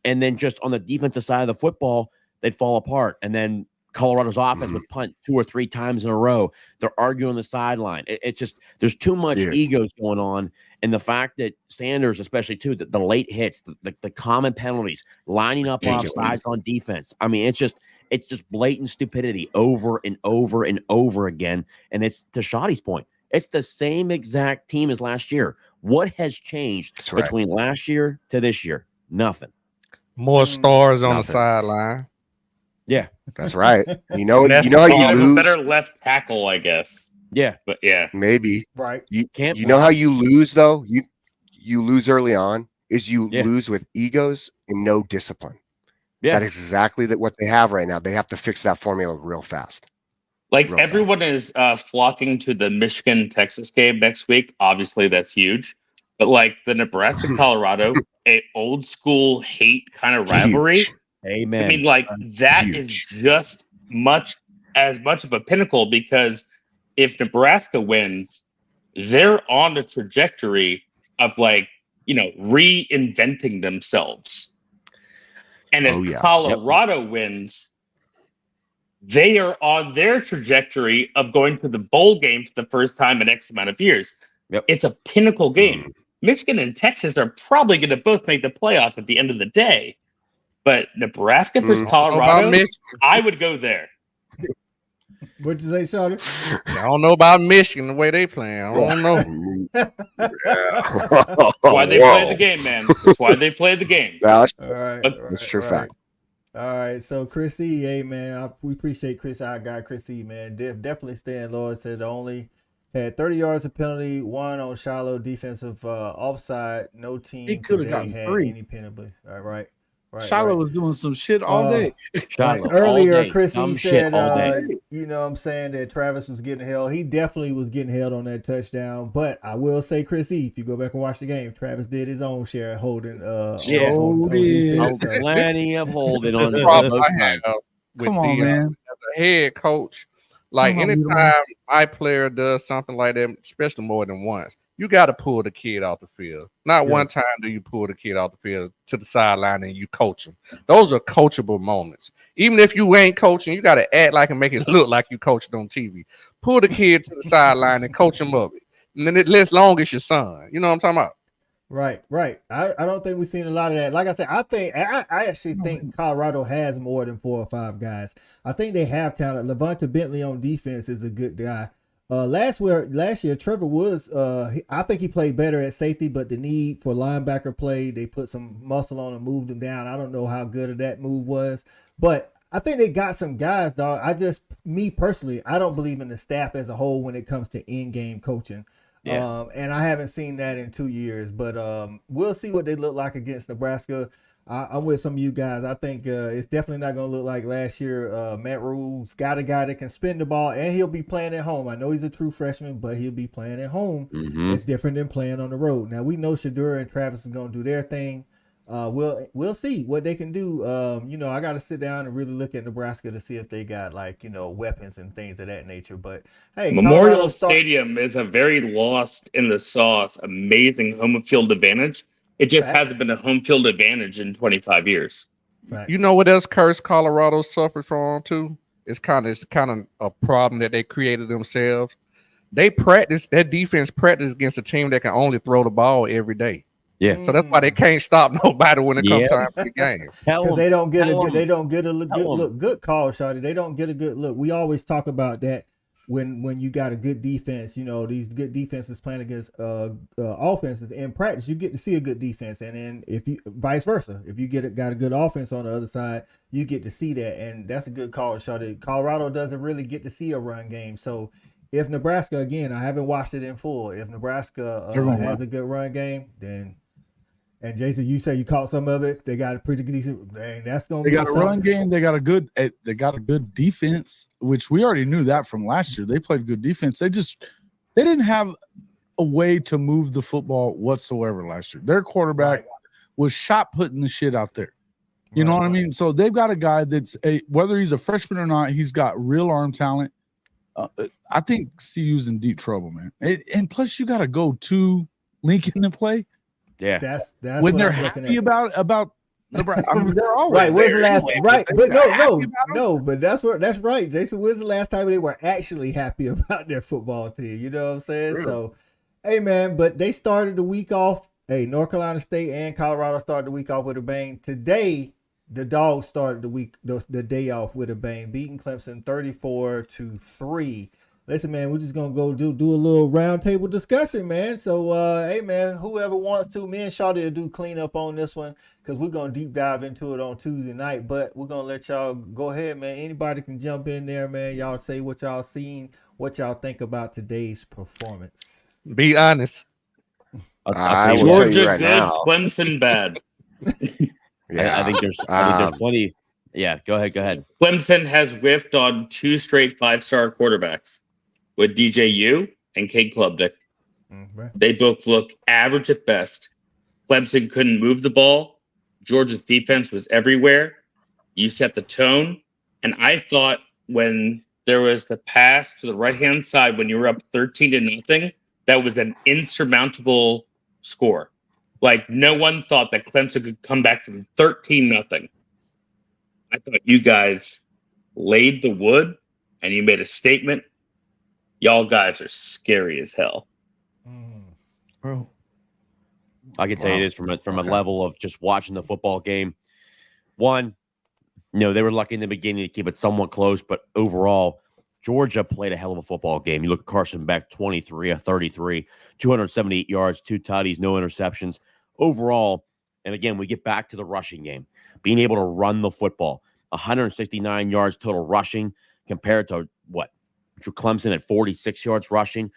And then just on the defensive side of the football, they'd fall apart. And then Colorado's offense would punt 2 or 3 times in a row. They're arguing on the sideline. It's just, there's too much egos going on. And the fact that Sanders, especially too, the late hits, the common penalties, lining up off sides on defense. I mean, it's just blatant stupidity over and over and over again. And it's, to Shotty's point, it's the same exact team as last year. What has changed between last year to this year? Nothing. More stars on the sideline. Yeah, that's right. You know how you lose. A better left tackle, I guess. Yeah, but maybe right. You know how you lose though. You lose early on is you lose with egos and no discipline. That is exactly what they have right now. They have to fix that formula real fast. Like everyone is flocking to the Michigan-Texas game next week. Obviously, that's huge. But like the Nebraska-Colorado, a old school hate kind of rivalry. Amen. I mean, like that is just as much of a pinnacle, because if Nebraska wins, they're on the trajectory of reinventing themselves. And if Colorado wins, they are on their trajectory of going to the bowl game for the first time in X amount of years. It's a pinnacle game. Michigan and Texas are probably going to both make the playoff at the end of the day. But Nebraska versus Colorado, I would go there. What'd you say, Sean? I don't know about Michigan, the way they play. I don't know. That's why they play the game, man. That's why they play the game. All right. That's true fact. All right, so Chris E, hey man, we appreciate our guy Chris E, man. Definitely staying low. Said only had 30 yards of penalty, 1 on shallow defensive offside. No team he could have gotten 3. Any penalty. All right. Shiloh was doing some shit all day. Earlier, Chris E said, you know what I'm saying, that Travis was getting held. He definitely was getting held on that touchdown. But I will say, Chris E, if you go back and watch the game, Travis did his own share of holding. Plenty of holding on. Come on, man. As a head coach, like anytime my player does something like that, especially more than once, you got to pull the kid off the field. Not one time do you pull the kid off the field to the sideline and you coach him. Those are coachable moments. Even if you ain't coaching, you got to act like and make it look like you coached on TV. Pull the kid to the sideline and coach him up. And then it lives long as your son. You know what I'm talking about? Right. I don't think we've seen a lot of that. Like I said, I actually think Colorado has more than 4 or 5 guys. I think they have talent. Levante Bentley on defense is a good guy. Last year, Trevor Woods, I think he played better at safety, but the need for linebacker play, they put some muscle on and moved him down. I don't know how good of that move was, but I think they got some guys, dog. Me personally, I don't believe in the staff as a whole when it comes to in-game coaching. Yeah. And I haven't seen that in 2 years, but we'll see what they look like against Nebraska. I'm with some of you guys. I think it's definitely not going to look like last year. Matt Rule's got a guy that can spin the ball, and he'll be playing at home. I know he's a true freshman, but he'll be playing at home. Mm-hmm. It's different than playing on the road. Now, we know Shedeur and Travis is going to do their thing. We'll see what they can do. I got to sit down and really look at Nebraska to see if they got weapons and things of that nature. But hey, Memorial Stadium is a very lost in the sauce, amazing home field advantage. It just hasn't been a home field advantage in 25 years. Facts. You know what else curse Colorado suffers from too? It's kind of a problem that they created themselves. they practice, that defense practice against a team that can only throw the ball every day. Yeah. So that's why they can't stop nobody when it comes Yeah. time for the game. Because they don't get tell a good, 'em. they don't get a good Tell 'em. look. Good call, Shawty. They don't get a good look. We always talk about that when you got a good defense. You know, these good defenses playing against offenses in practice, you get to see a good defense, and then if you vice versa, if you got a good offense on the other side, you get to see that, and that's a good call, Shawty. Colorado doesn't really get to see a run game, so. If Nebraska, again, I haven't watched it in full. If Nebraska has a good run game, then. And Jason, you say you caught some of it. They got a pretty decent. Dang, that's gonna They be got a run game. They got a good defense, which we already knew that from last year. They played good defense. They didn't have a way to move the football whatsoever last year. Their quarterback was shot putting the shit out there. You know what I mean? So they've got a guy that's whether he's a freshman or not, he's got real arm talent. I think CU's in deep trouble, man. And plus, you got to go to Lincoln to play. Yeah, that's when they're happy about Nebraska. I mean, they're always right. When's the last anyway, right? But no, but that's right, Jason. When's the last time they were actually happy about their football team? You know what I'm saying? Really? So, hey man, but they started the week off. Hey, North Carolina State and Colorado started the week off with a bang. Today, the Dogs started the day off with a bang, beating Clemson 34-3. Listen, man, we're just gonna go do a little roundtable discussion, man. So, hey, man, whoever wants to, me and Shawty will do clean up on this one because we're gonna deep dive into it on Tuesday night. But we're gonna let y'all go ahead, man. Anybody can jump in there, man. Y'all say what y'all seen, what y'all think about today's performance. Be honest. I will tell Georgia you right good, now. Clemson bad. Yeah, I think there's plenty. Yeah, go ahead. Clemson has whiffed on 2 straight 5-star quarterbacks with DJU and Cade Klubnik. Mm-hmm. They both look average at best. Clemson couldn't move the ball. Georgia's defense was everywhere. You set the tone. And I thought when there was the pass to the right-hand side when you were up 13-0, that was an insurmountable score. Like, no one thought that Clemson could come back from 13-0. I thought you guys laid the wood and you made a statement. Y'all guys are scary as hell. bro. I can tell you this from a level of just watching the football game. One, they were lucky in the beginning to keep it somewhat close, but overall, Georgia played a hell of a football game. You look at Carson Beck, 23 of 33, 278 yards, 2 tutties, no interceptions. Overall, and again, we get back to the rushing game. Being able to run the football, 169 yards total rushing compared to what? Clemson at 46 yards rushing.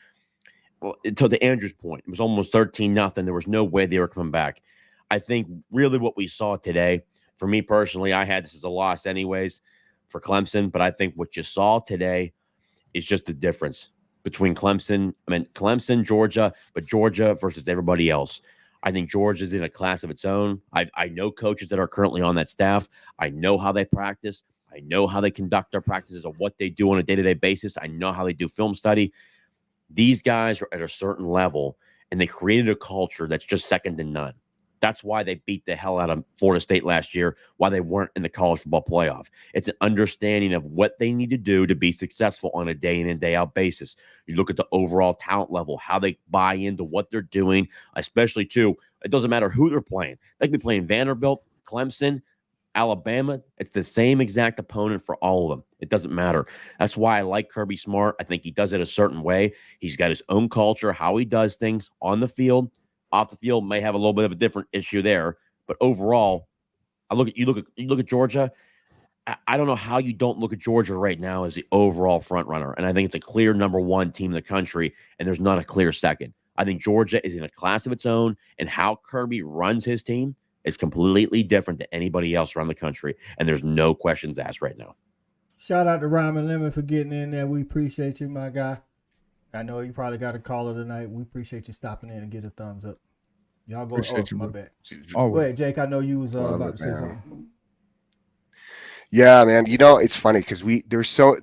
Well, to Andrew's point, it was almost 13-0. There was no way they were coming back. I think really what we saw today, for me personally, I had this as a loss anyways for Clemson, but I think what you saw today is just the difference between Clemson, Georgia, but Georgia versus everybody else. I think Georgia's in a class of its own. I know coaches that are currently on that staff. I know how they practice. I know how they conduct their practices of what they do on a day-to-day basis. I know how they do film study. These guys are at a certain level, and they created a culture that's just second to none. That's why they beat the hell out of Florida State last year, why they weren't in the college football playoff. It's an understanding of what they need to do to be successful on a day in and day out basis. You look at the overall talent level, how they buy into what they're doing, especially too, it doesn't matter who they're playing. They could be playing Vanderbilt, Clemson, Alabama. It's the same exact opponent for all of them. It doesn't matter. That's why I like Kirby Smart. I think he does it a certain way. He's got his own culture, how he does things on the field. Off the field may have a little bit of a different issue there, but overall, you look at Georgia. I don't know how you don't look at Georgia right now as the overall front runner, and I think it's a clear number 1 team in the country, and there's not a clear second. I think Georgia is in a class of its own, and how Kirby runs his team is completely different than anybody else around the country, and there's no questions asked right now. Shout out to Ryman Lemon for getting in there. We appreciate you, my guy. I know you probably got a caller tonight. We appreciate you stopping in and get a thumbs up. Y'all go. Appreciate you, my bro. bad. Go ahead, Jake. I know you was about to say something. Yeah, man. It's funny because there's so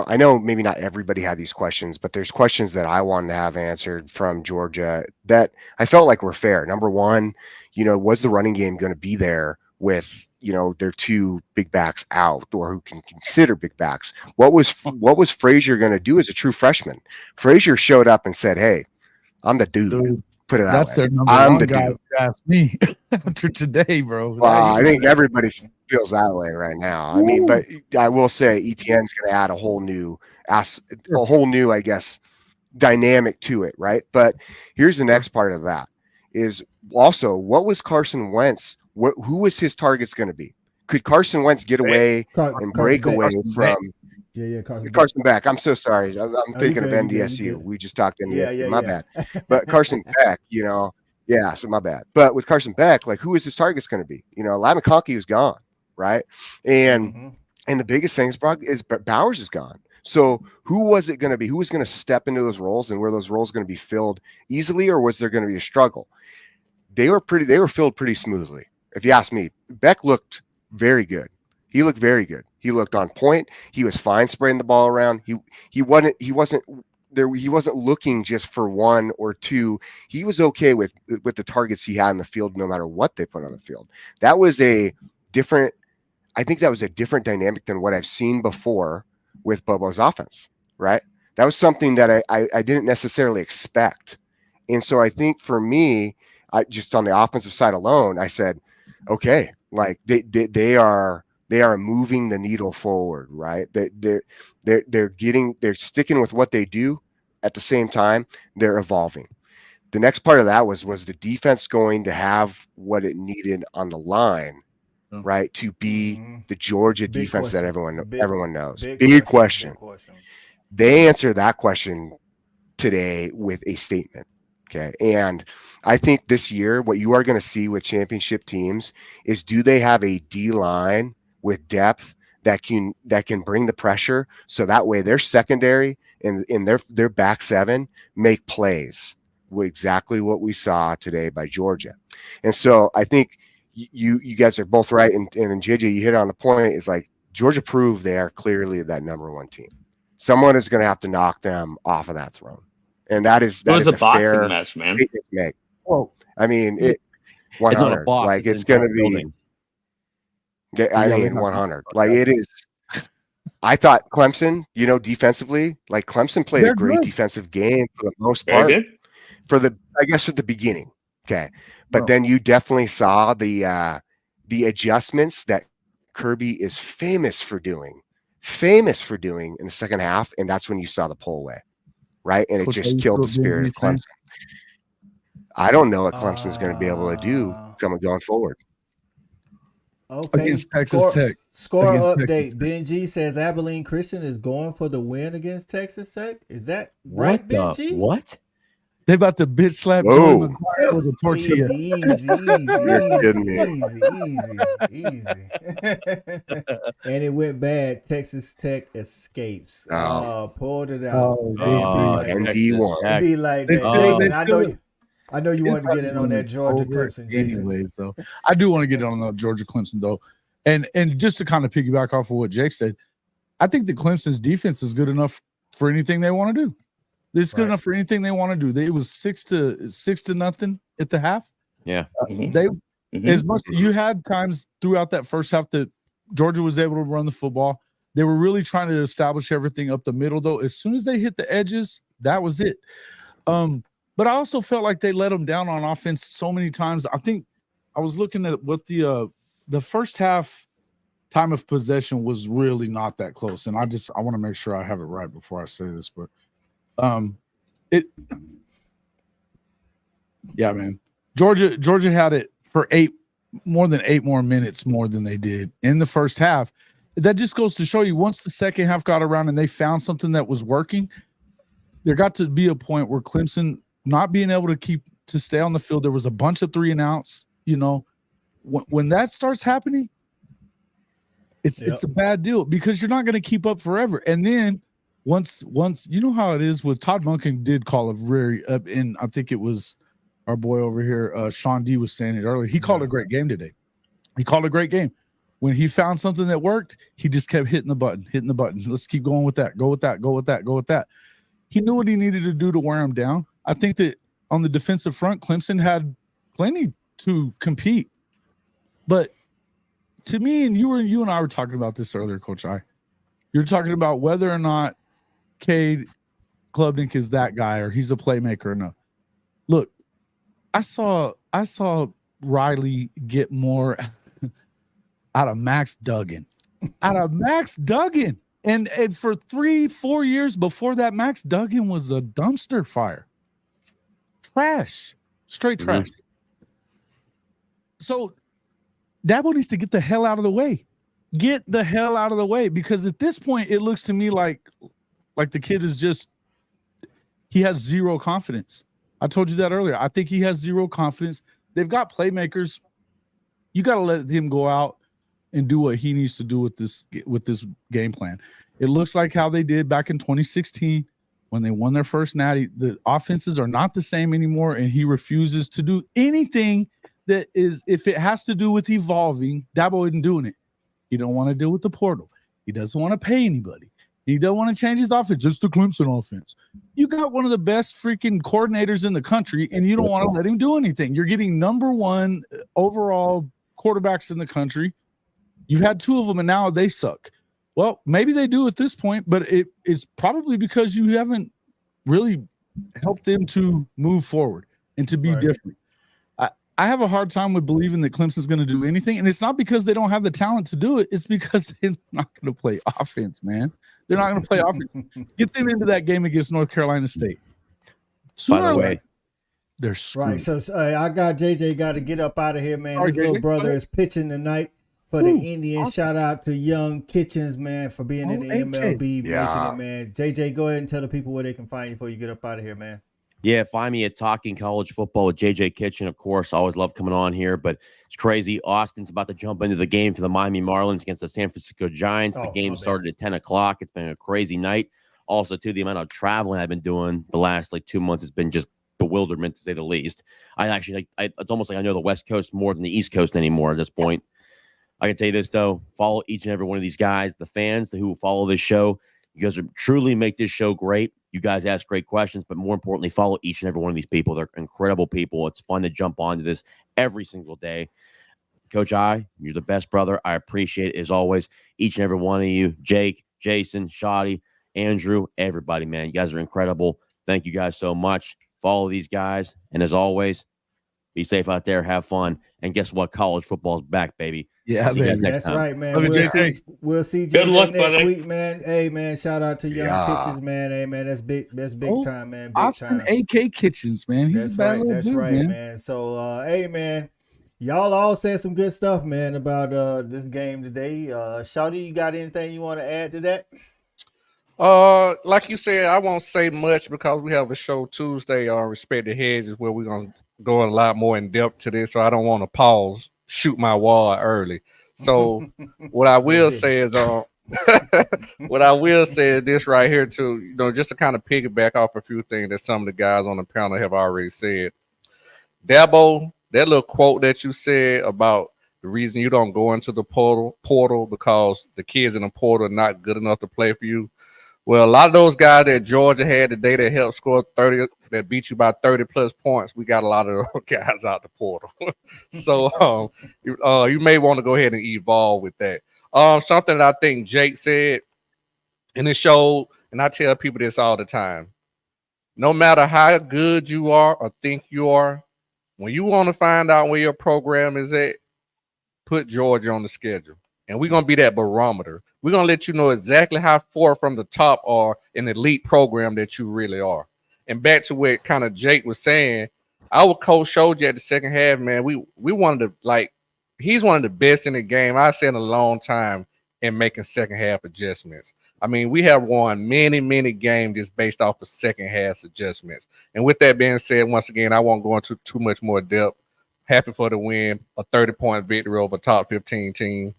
I know maybe not everybody had these questions, but there's questions that I wanted to have answered from Georgia that I felt like were fair. Number one, was the running game going to be there with, their two big backs out, or who can consider big backs. What was Frazier going to do as a true freshman? Frazier showed up and said, "Hey, I'm the dude." Put it that That's way. their number I'm one the guy. dude. Ask me after today, bro. Well, I think everybody feels that way right now. I mean, but I will say ETN's going to add a whole new, I guess, dynamic to it, right? But here's the next part of that is also, what was Carson Wentz? Who was his targets going to be? Could Carson Wentz get away and break away from Carson Beck? I'm so sorry. I'm thinking of NDSU. We just talked NDSU. My bad. But Carson Beck, so my bad. But with Carson Beck, like, who is his targets going to be? Ladd McConkey was gone, right? And the biggest thing is Bowers is gone. So who was it going to be? Who was going to step into those roles, and were those roles going to be filled easily, or was there going to be a struggle? They were filled pretty smoothly. If you ask me, Beck looked very good. He looked very good. He looked on point. He was fine spraying the ball around. He wasn't looking just for one or two. He was okay with the targets he had in the field, no matter what they put on the field. That was I think that was a different dynamic than what I've seen before with Bobo's offense, right? That was something that I didn't necessarily expect. And so I think for me, just on the offensive side alone, I said, okay, like they are moving the needle forward, right? They're sticking with what they do. At the same time, they're evolving. The next part of that was the defense going to have what it needed on the line, right, to be the Georgia defense that everyone knows. Big question. They answered that question today with a statement. Okay. And I think this year, what you are going to see with championship teams is, do they have a D line with depth that can bring the pressure, so that way their secondary and their back seven make plays? Exactly what we saw today by Georgia. And so I think you guys are both right. And JJ, you hit on the point, is like, Georgia proved they are clearly that number one team. Someone is going to have to knock them off of that throne. And that is a boxing fair match, man. Make. Well, I mean, 100. It's not a box, like, it's going to be. I mean, 100. Like, it is. I thought Clemson, defensively, like, Clemson played a great defensive game for the most part. For the beginning, okay, but then you definitely saw the adjustments that Kirby is famous for doing in the second half, and that's when you saw the pull away. Right, and it just killed the spirit of Clemson. I don't know what Clemson's going to be able to do going forward. Okay, against Texas Tech. Score Against update. Texas Tech. Benji says Abilene Christian is going for the win against Texas Tech. Is that What right, the Benji? what? They about to bitch slap Whoa. Joey McGuire with a tortilla. Easy. And it went bad. Texas Tech escapes. Pulled it out. ND1. Be like that. Jason, I know you wanted to get in on that Georgia Clemson, Jason. Anyways, though, I do want to get on the Georgia Clemson, though. And just to kind of piggyback off of what Jake said, I think that Clemson's defense is good enough for anything they want to do. It's good enough for anything they want to do. It was 6-0 at the half. Yeah. As much you had times throughout that first half that Georgia was able to run the football. They were really trying to establish everything up the middle, though. As soon as they hit the edges, that was it. But I also felt like they let them down on offense so many times. I think I was looking at what the first half time of possession was really not that close, and I want to make sure I have it right before I say this, but man, Georgia had it for more than 8 more minutes more than they did in the first half. That just goes to show you, once the second half got around and they found something that was working, there got to be a point where Clemson not being able to stay on the field. There was a bunch of 3 and outs. When that starts happening, it's a bad deal, because you're not going to keep up forever. And then once you know how it is with Todd Monken did call a very and I think it was our boy over here, Sean D was saying it earlier. He called a great game today. He called a great game. When he found something that worked, he just kept hitting the button. Let's keep going with that. Go with that. He knew what he needed to do to wear him down. I think that on the defensive front, Clemson had plenty to compete, but to me, and you and I were talking about this earlier, Coach I. You're talking about whether or not Cade Klubnik is that guy or he's a playmaker or no. Look, I saw Riley get more out of Max Duggan. And for 3-4 years before that, Max Duggan was a dumpster fire. Trash. Straight trash. So Dabo needs to get the hell out of the way. Get the hell out of the way, because at this point it looks to me like the kid is just, he has zero confidence. I told you that earlier. I think he has zero confidence. They've got playmakers. You got to let him go out and do what he needs to do with this game plan. It looks like how they did back in 2016 when they won their first natty. The offenses are not the same anymore, and he refuses to do anything that is, if it has to do with evolving. Dabo isn't doing it. He don't want to deal with the portal. He doesn't want to pay anybody. He don't want to change his offense. Just the Clemson offense. You got one of the best freaking coordinators in the country, and you don't want to let him do anything. You're getting number 1 overall quarterbacks in the country. You've had 2 of them, and now they suck. Well, maybe they do at this point, but it's probably because you haven't really helped them to move forward and to be different. I have a hard time with believing that Clemson's going to do anything, and it's not because they don't have the talent to do it. It's because they're not going to play offense, man. They're not going to play offense. Get them into that game against North Carolina State. By the way, they're screwed. Right. So I got JJ got to get up out of here, man. All right, His little JJ, brother is pitching tonight for the Indians. Awesome. Shout out to Young Kitchens, man, for being in the MLB, making it, man. JJ, go ahead and tell the people where they can find you before you get up out of here, man. Yeah, find me at Talking College Football with JJ Kitchen, of course. I always love coming on here, but it's crazy. Austin's about to jump into the game for the Miami Marlins against the San Francisco Giants. The game started at 10 o'clock. It's been a crazy night. Also, too, the amount of traveling I've been doing the last 2 months has been just bewilderment, to say the least. It's almost like I know the West Coast more than the East Coast anymore at this point. I can tell you this, though. Follow each and every one of these guys, the fans who follow this show. You guys truly make this show great. You guys ask great questions, but more importantly, follow each and every one of these people. They're incredible people. It's fun to jump onto this every single day. Coach you're the best brother. I appreciate it, as always. Each and every one of you, Jake, Jason, Shoddy, Andrew, everybody, man. You guys are incredible. Thank you guys so much. Follow these guys. And as always, be safe out there. Have fun. And guess what? College football is back, baby. Yeah, man. That's right, man. We'll see Good luck, next buddy. week, man. Hey, man, shout out to Young Kitchens, man. Hey, man, that's big time, man. Big Austin time. AK Kitchens, man. He's a bad little dude, man. So, hey, man, y'all all said some good stuff, man, about this game today. Shawty, you got anything you want to add to that? Like you said, I won't say much because we have a show Tuesday on Respect the Hedges where we're gonna go a lot more in depth to this. So I don't want to shoot my wall early. So what I will say is what I will say is this right here too, just to kind of piggyback off a few things that some of the guys on the panel have already said. Dabo, that little quote that you said about the reason you don't go into the portal because the kids in the portal are not good enough to play for you. Well, a lot of those guys that Georgia had today that helped score 30, that beat you by 30 plus points, we got a lot of those guys out the portal. So you may want to go ahead and evolve with that. Something that I think Jake said in the show, and I tell people this all the time, no matter how good you are or think you are, when you want to find out where your program is at, put Georgia on the schedule. And we're going to be that barometer. We're going to let you know exactly how far from the top or an elite program that you really are. And back to what kind of Jake was saying, our coach showed you at the second half, man, we wanted to, he's one of the best in the game, I say, in a long time in making second half adjustments. I mean, we have won many, many games just based off of second half adjustments. And with that being said, once again, I won't go into too much more depth. Happy for the win, a 30-point victory over a top 15 team.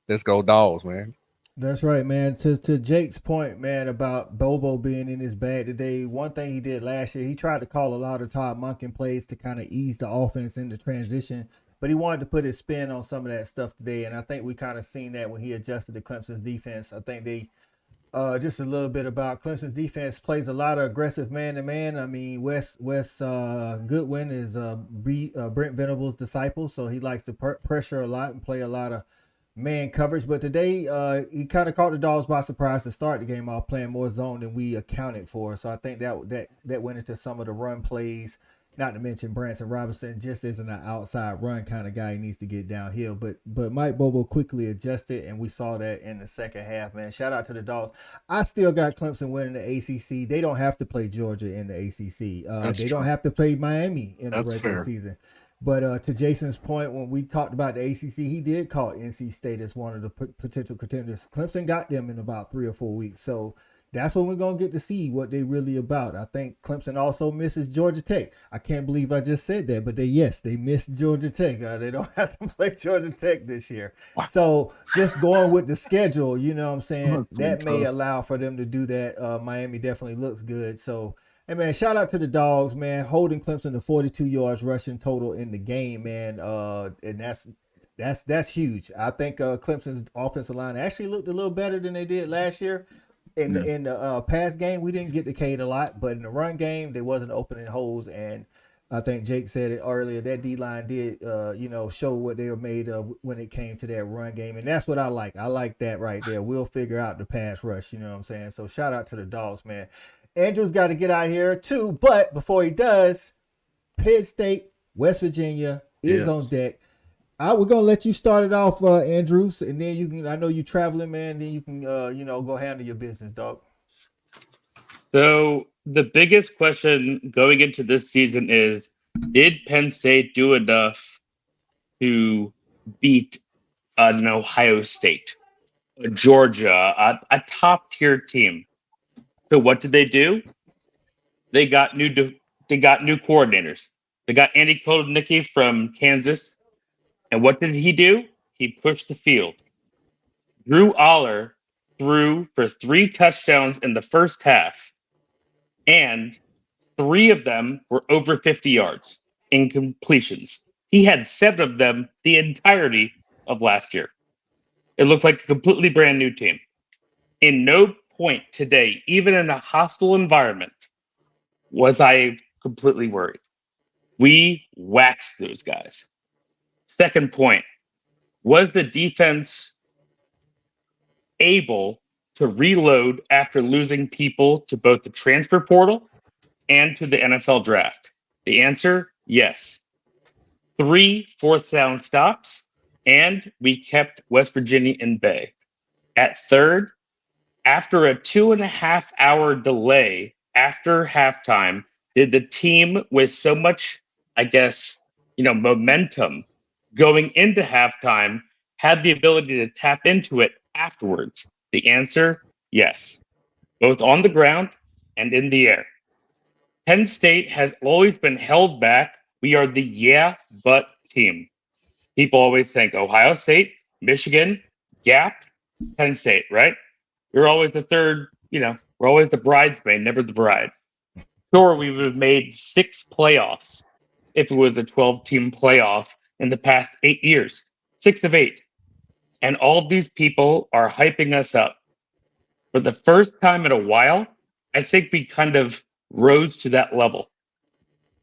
Let's go Dogs, man. That's right, man. To Jake's point, man, about Bobo being in his bag today, one thing he did last year, he tried to call a lot of Todd Monken plays to kind of ease the offense into transition, but he wanted to put his spin on some of that stuff today, and I think we kind of seen that when he adjusted to Clemson's defense. I think they just a little bit about Clemson's defense plays a lot of aggressive man-to-man. I mean, Wes Goodwin is Brent Venables' disciple, so he likes to pressure a lot and play a lot of man coverage, but today he kind of caught the Dogs by surprise to start the game off, playing more zone than we accounted for. So I think that went into some of the run plays. Not to mention Branson Robinson just isn't an outside run kind of guy. He needs to get downhill. But Mike Bobo quickly adjusted, and we saw that in the second half, man. Shout out to the Dogs. I still got Clemson winning the ACC. They don't have to play Georgia in the ACC. They don't have to play Miami in the regular season. But to Jason's point, when we talked about the ACC, he did call NC State as one of the potential contenders. Clemson got them in about 3 or 4 weeks. So that's when we're going to get to see what they really about. I think Clemson also misses Georgia Tech. I can't believe I just said that, but they missed Georgia Tech. They don't have to play Georgia Tech this year. So just going with the schedule, you know what I'm saying, that may allow for them to do that. Miami definitely looks good. So, hey, man, shout out to the Dogs, man, holding Clemson to 42 yards rushing total in the game, man. And that's huge. I think Clemson's offensive line actually looked a little better than they did last year. In the pass game, we didn't get to Cade a lot, but in the run game, they wasn't opening holes. And I think Jake said it earlier, that D-line did, show what they were made of when it came to that run game. And that's what I like. I like that right there. We'll figure out the pass rush, you know what I'm saying? So shout out to the Dogs, man. Andrew's got to get out here too, but before he does, Penn State, West Virginia is on deck. We're gonna let you start it off, Andrews, and then you can. I know you're traveling, man. Then you can, go handle your business, dog. So the biggest question going into this season is: did Penn State do enough to beat an Ohio State, a Georgia, a top tier team? So what did they do? They got new coordinators. They got Andy Kotelnicki from Kansas. And what did he do? He pushed the field. Drew Aller threw for 3 touchdowns in the first half, and 3 of them were over 50 yards in completions. He had 7 of them the entirety of last year. It looked like a completely brand new team. In no point today, even in a hostile environment, was I completely worried. We waxed those guys. Second point, was the defense able to reload after losing people to both the transfer portal and to the NFL draft? The answer, yes. 3 fourth down stops, and we kept West Virginia in bay. At third, after a 2.5 hour delay after halftime, did the team with so much, momentum going into halftime had the ability to tap into it afterwards? The answer, yes, both on the ground and in the air. Penn State has always been held back. We are the but team. People always think Ohio State, Michigan, Gap, Penn State, right? You're always the third, we're always the bridesmaid, never the bride. Sure, we would have made 6 playoffs if it was a 12-team playoff in the past 8 years, 6 of 8. And all of these people are hyping us up. For the first time in a while, I think we kind of rose to that level.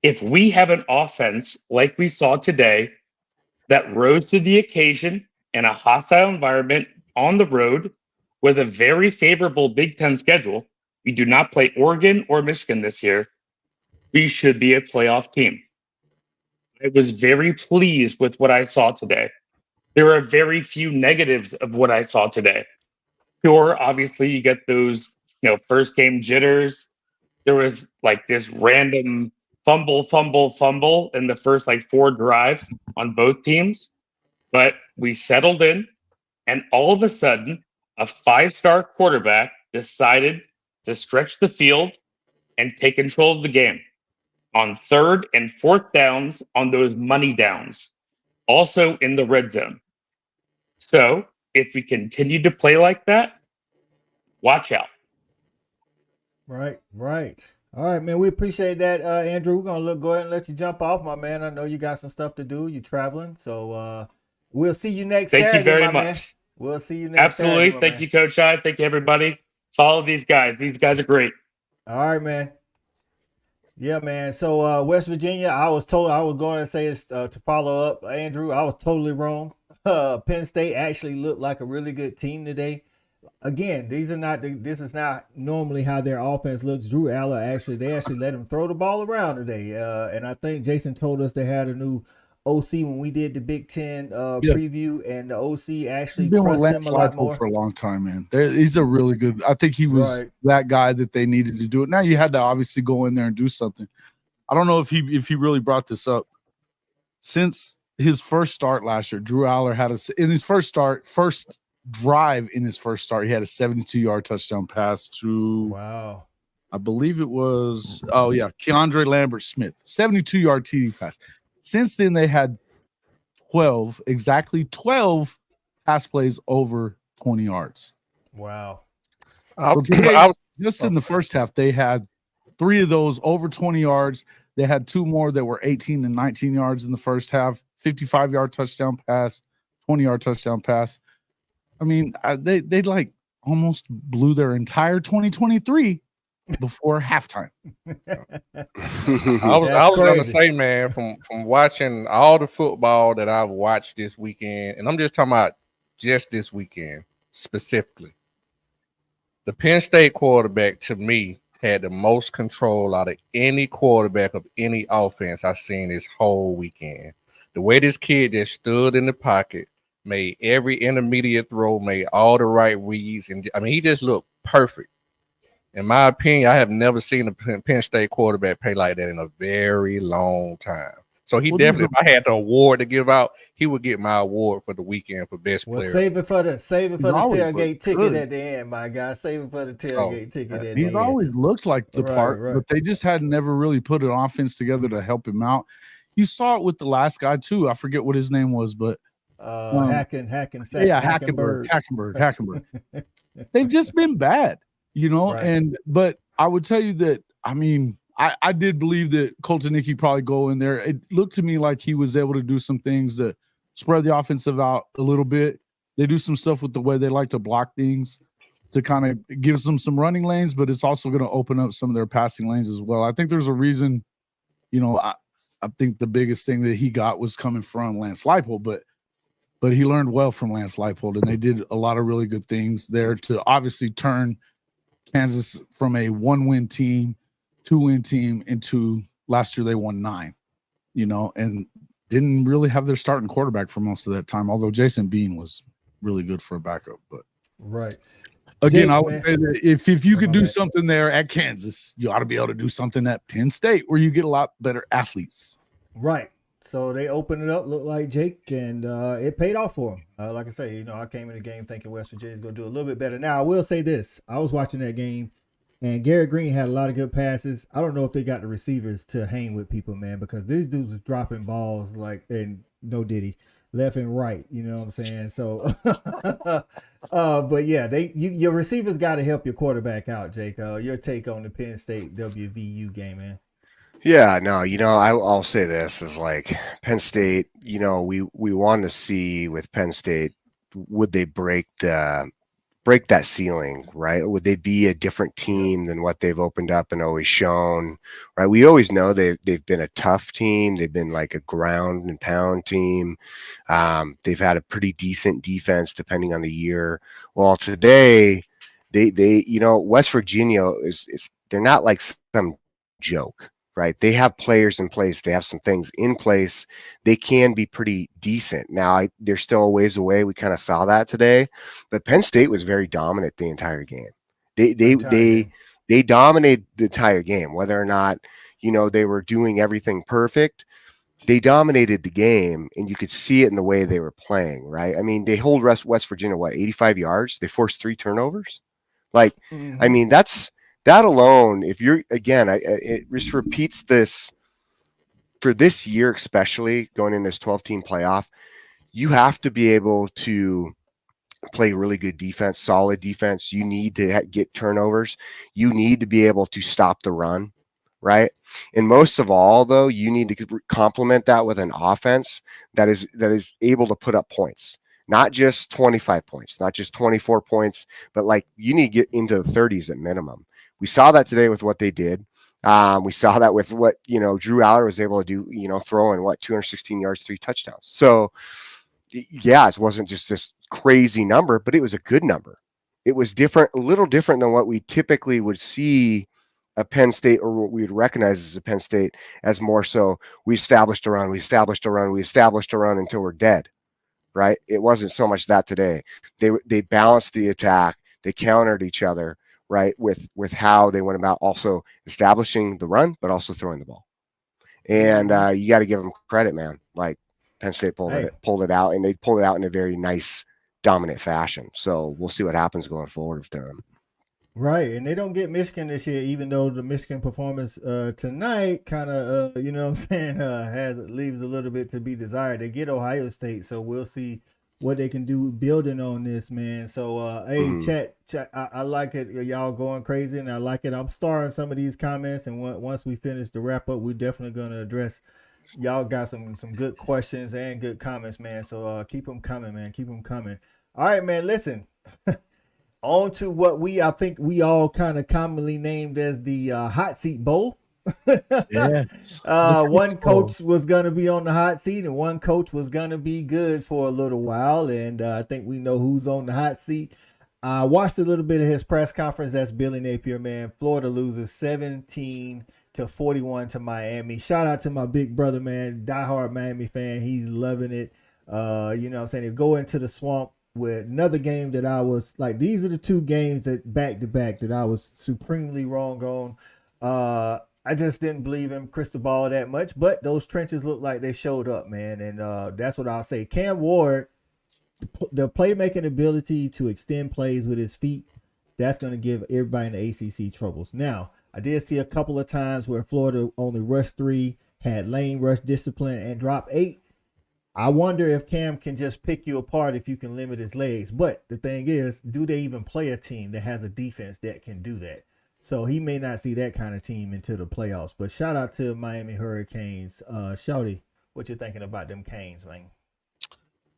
If we have an offense like we saw today that rose to the occasion in a hostile environment on the road with a very favorable Big Ten schedule, we do not play Oregon or Michigan this year, we should be a playoff team. I was very pleased with what I saw today. There are very few negatives of what I saw today. Sure, obviously you get those, first game jitters. There was like this random fumble in the first 4 drives on both teams, but we settled in, and all of a sudden, a 5-star quarterback decided to stretch the field and take control of the game on 3rd and 4th downs on those money downs, also in the red zone. So if we continue to play like that, watch out. Right. All right, man. We appreciate that, Andrew. We're gonna go ahead and let you jump off, my man. I know you got some stuff to do. You're traveling, so we'll see you next Saturday. Thank you very much. Man. We'll see you next Absolutely. Saturday. Thank you, Coach I. Thank you, everybody. Follow these guys. These guys are great. All right, man. Yeah, man. So West Virginia, I was told I was going to say this to follow up, Andrew. I was totally wrong. Penn State actually looked like a really good team today. Again, this is not normally how their offense looks. Drew Aller they actually let him throw the ball around today. And I think Jason told us they had a new OC when we did the Big Ten preview, and the OC actually been with trusts Lance him a lot Leipold more for a long time, man. He's a really good. I think he was Right. that guy that they needed to do it. Now you had to obviously go in there and do something. I don't know if he really brought this up. Since his first start last year, Drew Aller had in his first drive in his first start, he had a 72-yard touchdown pass to Wow. I believe it was Keandre Lambert-Smith, 72-yard TD pass. Since then, they had 12 pass plays over 20 yards. Wow. So today, just in the first half, they had 3 of those over 20 yards. They had 2 more that were 18 and 19 yards in the first half, 55-yard touchdown pass, 20-yard touchdown pass. I mean, they like almost blew their entire 2023 before halftime. I was gonna say, man, from watching all the football that I've watched this weekend, and I'm just talking about just this weekend specifically, the Penn State quarterback to me had the most control out of any quarterback of any offense I've seen this whole weekend. The way this kid just stood in the pocket, made every intermediate throw, made all the right reads, and I mean, he just looked perfect. In my opinion, I have never seen a Penn State quarterback play like that in a very long time. So he definitely, if I had the award to give out, he would get my award for the weekend for best player. Save it for the tailgate ticket at the end, my guy. Save it for the tailgate ticket at the end. He's always looked like the part, but they just had never really put an offense together to help him out. You saw it with the last guy too. I forget what his name was, but Hackenberg. They've just been bad, you know. Right. But I would tell you that, I mean, I did believe that Colton Nicky probably go in there. It looked to me like he was able to do some things that spread the offensive out a little bit. They do some stuff with the way they like to block things to kind of give them some running lanes, but it's also going to open up some of their passing lanes as well. I think there's a reason, you know, I think the biggest thing that he got was coming from Lance Leipold, but he learned well from Lance Leipold, and they did a lot of really good things there to obviously turn Kansas from a 1-win team, 2-win team into last year they won 9, you know, and didn't really have their starting quarterback for most of that time, although Jason Bean was really good for a backup. But again, I would say that if you could do something there at Kansas, you ought to be able to do something at Penn State where you get a lot better athletes. Right. So they opened it up, looked like Jake, and it paid off for him. Like I say, you know, I came in the game thinking West Virginia's going to do a little bit better. Now, I will say this. I was watching that game, and Garrett Green had a lot of good passes. I don't know if they got the receivers to hang with people, man, because these dudes was dropping balls like, and no diddy, left and right. You know what I'm saying? So, but yeah, your receivers got to help your quarterback out, Jake. Your take on the Penn State WVU game, man. Yeah, no, you know, I'll say this is like Penn State, you know, we want to see with Penn State, would they break that ceiling, right? Would they be a different team than what they've opened up and always shown, right? We always know they've been a tough team. They've been like a ground and pound team. They've had a pretty decent defense depending on the year. Well, today they you know, West Virginia they're not like some joke. Right. They have players in place. They have some things in place. They can be pretty decent. Now, they're still a ways away. We kind of saw that today. But Penn State was very dominant the entire game. They dominated the entire game, whether or not, you know, they were doing everything perfect. They dominated the game, and you could see it in the way they were playing. Right. I mean, they hold West Virginia, 85 yards? They forced 3 turnovers. Like, I mean, that alone, if you're, again, it just repeats this for this year, especially going in this 12-team playoff, you have to be able to play really good defense, solid defense. You need to get turnovers. You need to be able to stop the run, right? And most of all, though, you need to complement that with an offense that is able to put up points. Not just 25 points, not just 24 points, but like you need to get into the 30s at minimum. We saw that today with what they did. We saw that with what, you know, Drew Aller was able to do, you know, throwing 216 yards, 3 touchdowns. So yeah, it wasn't just this crazy number, but it was a good number. It was different, a little different than what we typically would see a Penn State, or what we would recognize as a Penn State, as more so we established a run, we established a run, we established a run until we're dead, right? It wasn't so much that today. They balanced the attack, they countered each other, right, with how they went about also establishing the run, but also throwing the ball. And you got to give them credit, man. Like Penn State pulled it out, and they pulled it out in a very nice, dominant fashion. So we'll see what happens going forward with them. Right, and they don't get Michigan this year, even though the Michigan performance tonight kind of, you know what I'm saying, leaves a little bit to be desired. They get Ohio State, so we'll see what they can do building on this, man. So, hey, chat, I like it. Y'all going crazy, and I like it. I'm starring some of these comments, and once we finish the wrap up, we're definitely going to address. Y'all got some good questions and good comments, man. So keep them coming, man. Keep them coming. All right, man. Listen. On to what I think we all kind of commonly named as the hot seat bowl. Yes. One coach was going to be on the hot seat, and one coach was going to be good for a little while. And I think we know who's on the hot seat. I watched a little bit of his press conference. That's Billy Napier, man. Florida loses 17-41 to Miami. Shout out to my big brother, man. Diehard Miami fan. He's loving it. You know what I'm saying? They go into the swamp with another game that I was like, these are the two games that back to back that I was supremely wrong on. I just didn't believe in Cristobal that much, but those trenches look like they showed up, man. And that's what I'll say. Cam Ward, the playmaking ability to extend plays with his feet, that's going to give everybody in the ACC troubles. Now, I did see a couple of times where Florida only rushed 3, had lane rush discipline, and dropped 8. I wonder if Cam can just pick you apart if you can limit his legs. But the thing is, do they even play a team that has a defense that can do that? So he may not see that kind of team into the playoffs. But shout out to Miami Hurricanes. Shouty, what you thinking about them Canes, man?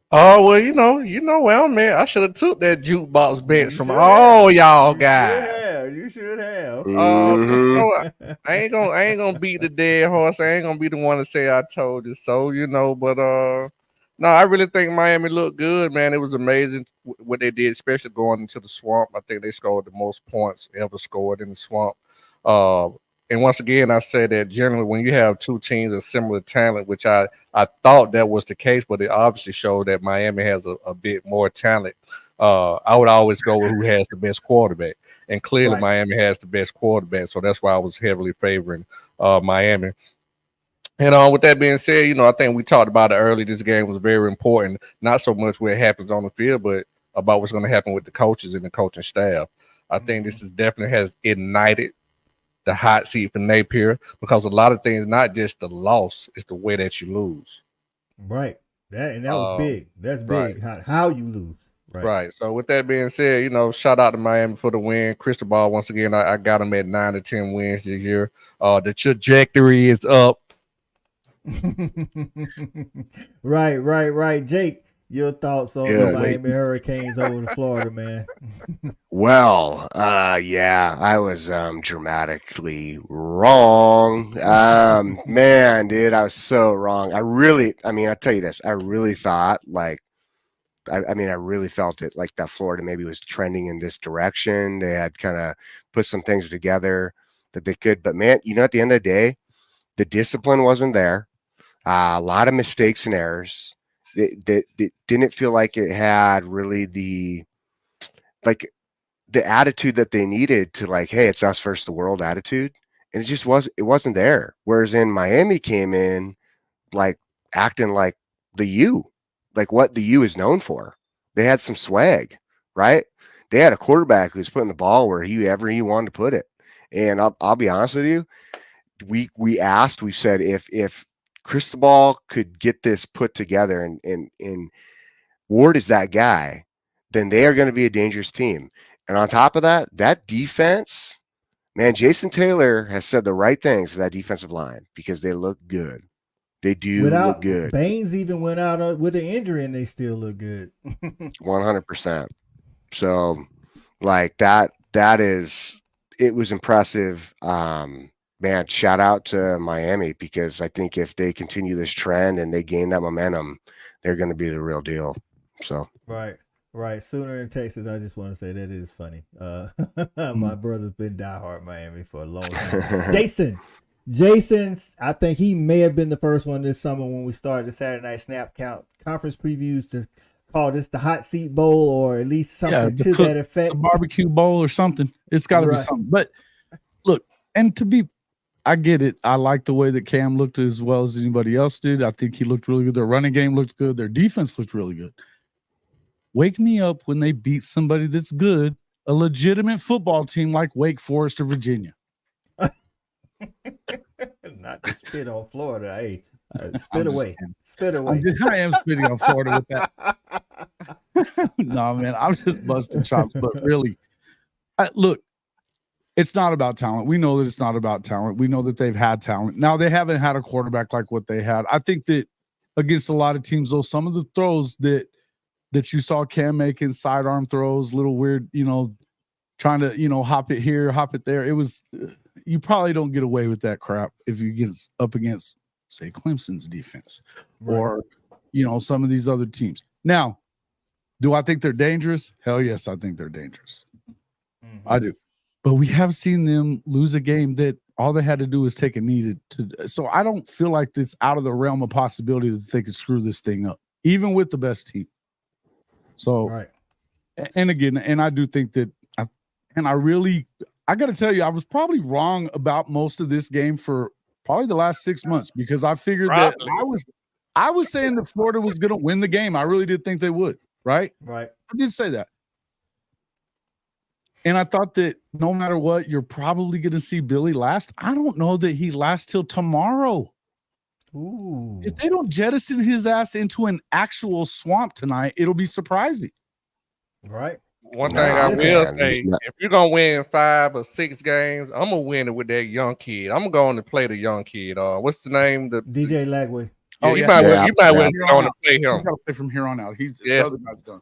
Oh, well, you know where I'm at. I should have took that jukebox bench from all y'all guys. You should have. I ain't gonna beat the dead horse. I ain't gonna be the one to say I told you so, but no, I really think Miami looked good, man. It was amazing what they did, especially going into the swamp. I think they scored the most points ever scored in the swamp. And once again, I say that generally when you have two teams of similar talent, which I thought that was the case, but it obviously showed that Miami has a bit more talent. I would always go with who has the best quarterback. And clearly Miami has the best quarterback. So that's why I was heavily favoring Miami. And with that being said, I think we talked about it early. This game was very important, not so much what happens on the field, but about what's going to happen with the coaches and the coaching staff. I think this is definitely has ignited the hot seat for Napier, because a lot of things, not just the loss, it's the way that you lose. Right. That was big. That's big. How you lose. Right. So with that being said, shout out to Miami for the win. Cristobal, once again, I got him at 9 to 10 wins this year. The trajectory is up. Right. Jake, your thoughts on the Miami Hurricanes over to Florida, man? Well, yeah, I was dramatically wrong. Man, dude, I was so wrong. I tell you this, I really thought I really felt it like that Florida maybe was trending in this direction. They had kind of put some things together that they could, but man, at the end of the day, the discipline wasn't there. A lot of mistakes and errors. It didn't feel like it had really the attitude that they needed to hey, it's us versus the world attitude. And it wasn't there. Whereas in Miami came in acting like the U, what the U is known for. They had some swag, right? They had a quarterback who's putting the ball wherever he wanted to put it. And I'll be honest with you, we said if Cristobal could get this put together and Ward is that guy, then they are going to be a dangerous team. And on top of that, that defense, man, Jason Taylor has said the right things to that defensive line because they look good. They do look good. Baines even went out with an injury and they still look good. 100%. So it was impressive. Man, shout out to Miami, because I think if they continue this trend and they gain that momentum, they're going to be the real deal. So Right. Sooner in Texas, I just want to say that is funny. My brother's been diehard Miami for a long time. Jason's, I think he may have been the first one this summer when we started the Saturday Night Snap Count conference previews to call this the hot seat bowl, or at least something to that effect. A barbecue bowl or something. It's got to be something. But look, I get it. I like the way that Cam looked as well as anybody else did. I think he looked really good. Their running game looked good. Their defense looked really good. Wake me up when they beat somebody that's good, a legitimate football team like Wake Forest or Virginia. Not to spit on Florida. Hey, spit away. I am spitting on Florida with that. No, man, I'm just busting chops. But really, look, it's not about talent. We know that it's not about talent. We know that they've had talent. Now, they haven't had a quarterback like what they had. I think that against a lot of teams, though, some of the throws that you saw Cam making, sidearm throws, little weird, trying to, hop it here, hop it there. It was, you probably don't get away with that crap if you get up against, say, Clemson's defense or, some of these other teams. Now, do I think they're dangerous? Hell yes, I think they're dangerous. Mm-hmm. I do. But we have seen them lose a game that all they had to do was take a knee to. So I don't feel like it's out of the realm of possibility that they could screw this thing up, even with the best team. So, and again, and I do think that, I got to tell you, I was probably wrong about most of this game for probably the last 6 months, because I figured that I was saying that Florida was going to win the game. I really did think they would, right? Right. I did say that. And I thought that no matter what, you're probably going to see Billy last. I don't know that he lasts till tomorrow. Ooh. If they don't jettison his ass into an actual swamp tonight, it'll be surprising. Right. One thing I will say, if you're going to win 5 or 6 games, I'm going to win it with that young kid. I'm going to play the young kid. What's the name? DJ Lagway. Yeah, you might well go to play him. You got to play from here on out. The other guy's done.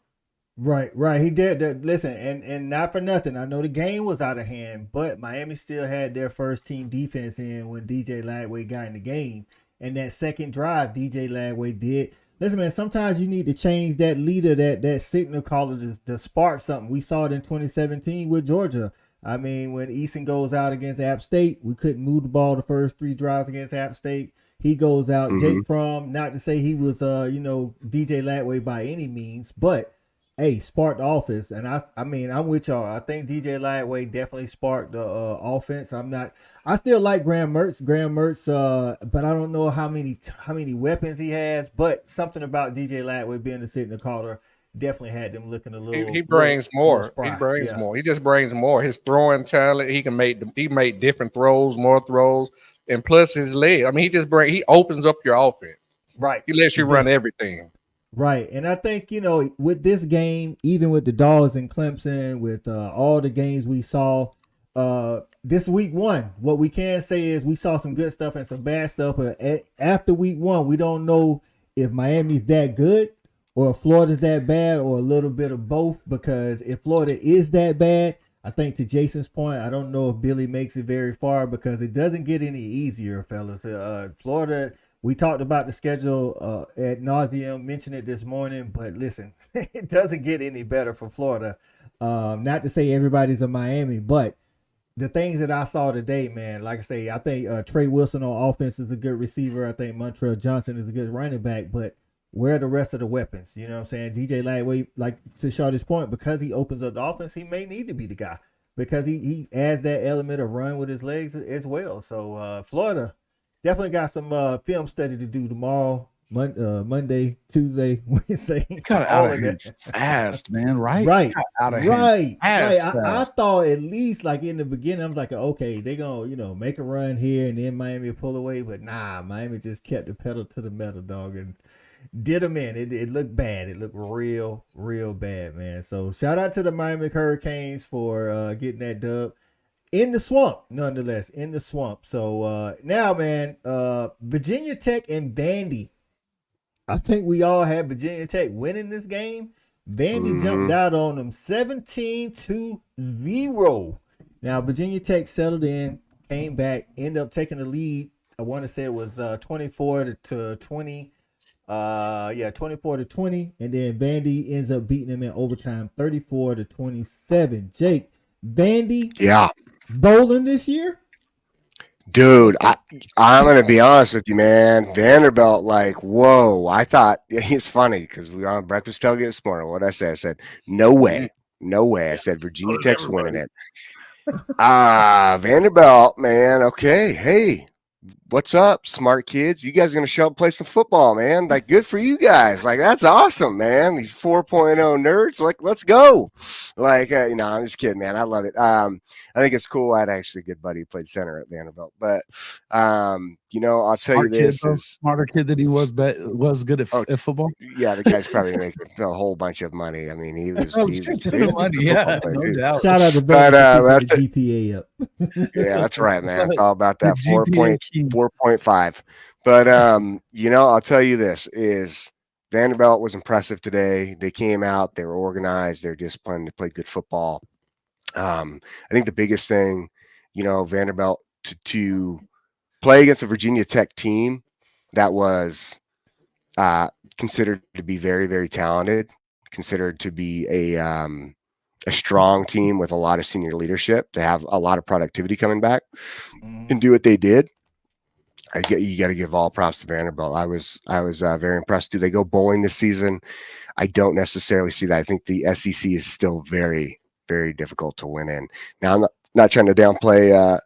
Right. He did. Listen, and not for nothing. I know the game was out of hand, but Miami still had their first team defense in when DJ Lagway got in the game. And that second drive, DJ Lagway did. Listen, man, sometimes you need to change that leader, that signal caller to spark something. We saw it in 2017 with Georgia. I mean, when Eason goes out against App State, we couldn't move the ball the first 3 drives against App State. He goes out. Jake Fromm, not to say he was, DJ Lagway by any means, but hey, sparked the offense. And I mean, I'm with y'all. I think DJ Lagway definitely sparked the offense. I still like Graham Mertz, but I don't know how many weapons he has. But something about DJ Lagway being the signal caller definitely had them looking a little. He brings more. He brings more. He just brings more. His throwing talent. He made different throws, more throws, and plus his leg. I mean, he opens up your offense. Right. He lets you run everything. Right. And I think, with this game, even with the Dogs in Clemson, with all the games we saw this week 1, what we can say is we saw some good stuff and some bad stuff. But after week 1, we don't know if Miami's that good or if Florida's that bad or a little bit of both. Because if Florida is that bad, I think to Jason's point, I don't know if Billy makes it very far, because it doesn't get any easier, fellas. Florida... We talked about the schedule ad nauseum, mentioned it this morning, but listen, it doesn't get any better for Florida. Not to say everybody's a Miami, but the things that I saw today, man, like I say, I think Trey Wilson on offense is a good receiver. I think Montrell Johnson is a good running back, but where are the rest of the weapons? You know what I'm saying? DJ Lagway, like to Shawty's point, because he opens up the offense, he may need to be the guy, because he adds that element of run with his legs as well. So Florida definitely got some film study to do tomorrow, Monday, Tuesday, Wednesday. Got out of here fast, man. Right. Out of right. I thought at least like in the beginning, I'm like, okay, they gonna make a run here and then Miami pull away, but nah, Miami just kept the pedal to the metal, dog, and did them in. It looked bad. It looked real bad, man. So shout out to the Miami Hurricanes for getting that dub. In the swamp, nonetheless, in the swamp. So now, man, Virginia Tech and Vandy. I think we all had Virginia Tech winning this game. Vandy jumped out on them 17-0. Now, Virginia Tech settled in, came back, ended up taking the lead. I want to say it was 24-20 Yeah, 24-20, and then Vandy ends up beating them in overtime, 34-27. Jake, Vandy, Yeah, bowling this year. dude, I'm gonna be honest with you, man. Vanderbilt, like, whoa. I thought it's funny because we were on breakfast tailgate this morning. What I say? I said, no way, no way. I said Virginia Tech's winning it. Vanderbilt, man. Okay, hey, what's up, smart kids? You guys are gonna show up and play some football, man. Like, good for you guys. Like, that's awesome, man. These 4.0 nerds, like, let's go. Like, I'm just kidding, man. I love it. I think it's cool. I had actually a good buddy who played center at Vanderbilt, but I'll tell you this smarter kid that he was good at football. Yeah, the guy's probably making a whole bunch of money. I mean, he was money, yeah, no doubt. Shout out to Vanderbilt, the GPA up. Yeah, that's right, man. It's all about that 4.5. But I'll tell you this is Vanderbilt was impressive today. They came out, they were organized, they're disciplined, they played good football. I think the biggest thing, Vanderbilt to play against a Virginia Tech team that was considered to be very, very talented, considered to be a strong team with a lot of senior leadership, to have a lot of productivity coming back and do what they did. You got to give all props to Vanderbilt. I was very impressed. Do they go bowling this season? I don't necessarily see that. I think the SEC is still very, very difficult to win in. Now, I'm not trying to downplay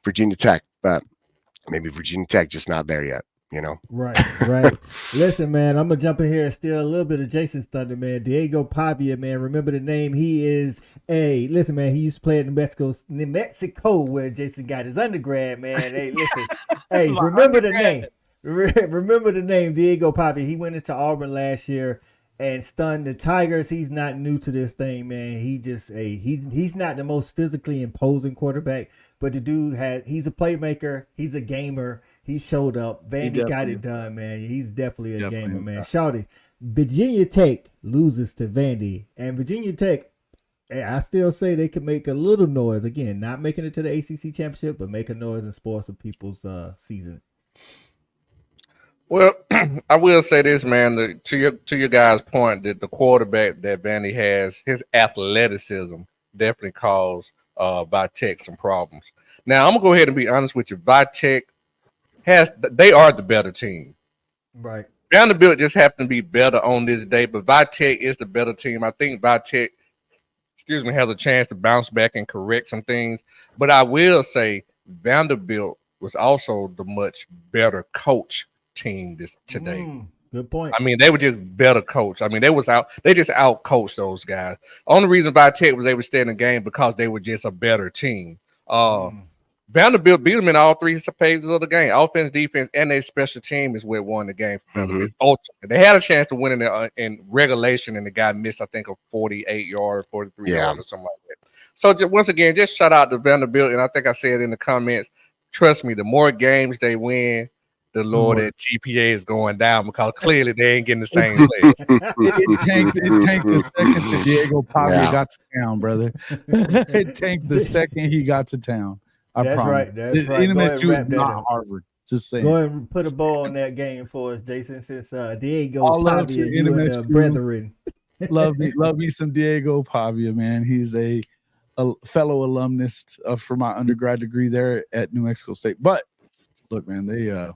Virginia Tech, but maybe Virginia Tech just not there yet. Right. Listen, man, I'm gonna jump in here and steal a little bit of Jason's thunder, man. Diego Pavia, man, remember the name. He is listen, man, he used to play at New Mexico, where Jason got his undergrad, man. Hey, listen, remember the name. Remember the name, Diego Pavia. He went into Auburn last year and stunned the Tigers. He's not new to this thing, man. He just he's not the most physically imposing quarterback, but the dude he's a playmaker, he's a gamer. He showed up. Vandy got it done, man. He's definitely a gamer, man. Shouty, Virginia Tech loses to Vandy, and Virginia Tech, I still say they could make a little noise. Again, not making it to the ACC championship, but make a noise and spoil some people's season. Well, I will say this, man. To your guys' point, that the quarterback that Vandy has, his athleticism definitely caused Vitech some problems. Now, I'm gonna go ahead and be honest with you. Vitech they are the better team. Right. Vanderbilt just happened to be better on this day, but Vitech is the better team. I think Vitech, has a chance to bounce back and correct some things. But I will say Vanderbilt was also the much better coach team today. Good point. I mean, they were just better coach. I mean, they just out coached those guys. Only reason Vitech was able to stay in the game because they were just a better team. Vanderbilt beat them in all three phases of the game. Offense, defense, and their special team is what won the game for Vanderbilt. They had a chance to win in regulation, and the guy missed, I think, a 48-yard, 43-yard or something like that. So once again, just shout out to Vanderbilt, and I think I said in the comments, trust me, the more games they win, the lower that GPA is going down, because clearly they ain't getting the same place. It tanked the second that Diego Pavia got to town, brother. It tanked the second he got to town. That's right. NMSU is not Harvard. Just saying. Go ahead and put a ball on that game for us, Jason. Since Diego Pavia, you and the brethren. love me some Diego Pavia, man. He's a fellow alumnus for my undergrad degree there at New Mexico State. But look, man, it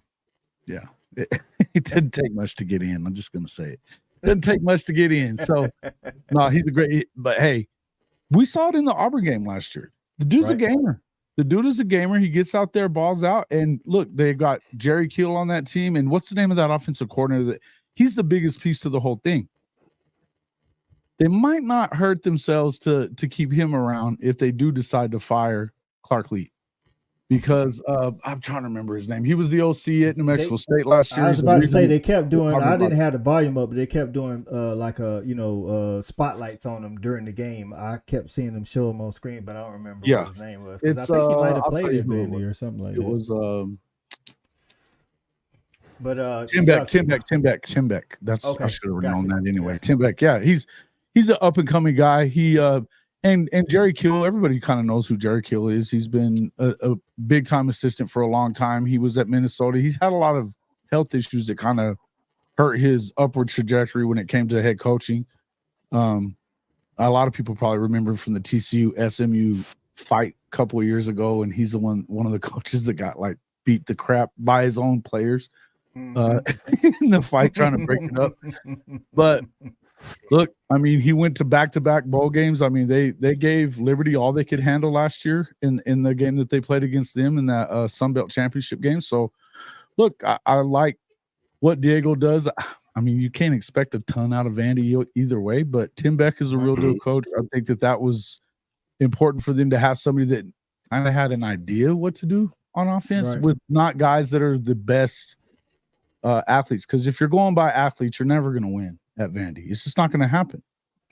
didn't take much to get in. I'm just gonna say it. Doesn't take much to get in. So no, he's a great. But hey, we saw it in the Auburn game last year. The dude's a gamer. The dude is a gamer. He gets out there, balls out, and look, they got Jerry Keel on that team. And what's the name of that offensive coordinator? He's the biggest piece to the whole thing. They might not hurt themselves to keep him around if they do decide to fire Clark Lee, because I'm trying to remember his name. He was the OC at New Mexico State last year. I was about to say they kept doing. I didn't have the volume up, but they kept doing spotlights on him during the game. I kept seeing them show him on screen, but I don't remember what his name was. I think he might have played at Vandy or something like that. It was. Tim Beck. That's okay. I should have known that anyway. Tim Beck. Yeah, he's an up and coming guy. He and Jerry Keel. Everybody kind of knows who Jerry Keel is. He's been a big time assistant for a long time. He was at Minnesota. He's had a lot of health issues that kind of hurt his upward trajectory when it came to head coaching. A lot of people probably remember from the TCU SMU fight a couple of years ago, and he's one of the coaches that got like beat the crap by his own players in the fight trying to break it up. But look, I mean, he went to back-to-back bowl games. I mean, they gave Liberty all they could handle last year in the game that they played against them in that Sun Belt championship game. So, look, I like what Diego does. I mean, you can't expect a ton out of Vandy either way, but Tim Beck is a real deal coach. I think that was important for them to have somebody that kind of had an idea what to do on offense with not guys that are the best athletes. Because if you're going by athletes, you're never going to win at Vandy. It's just not going to happen.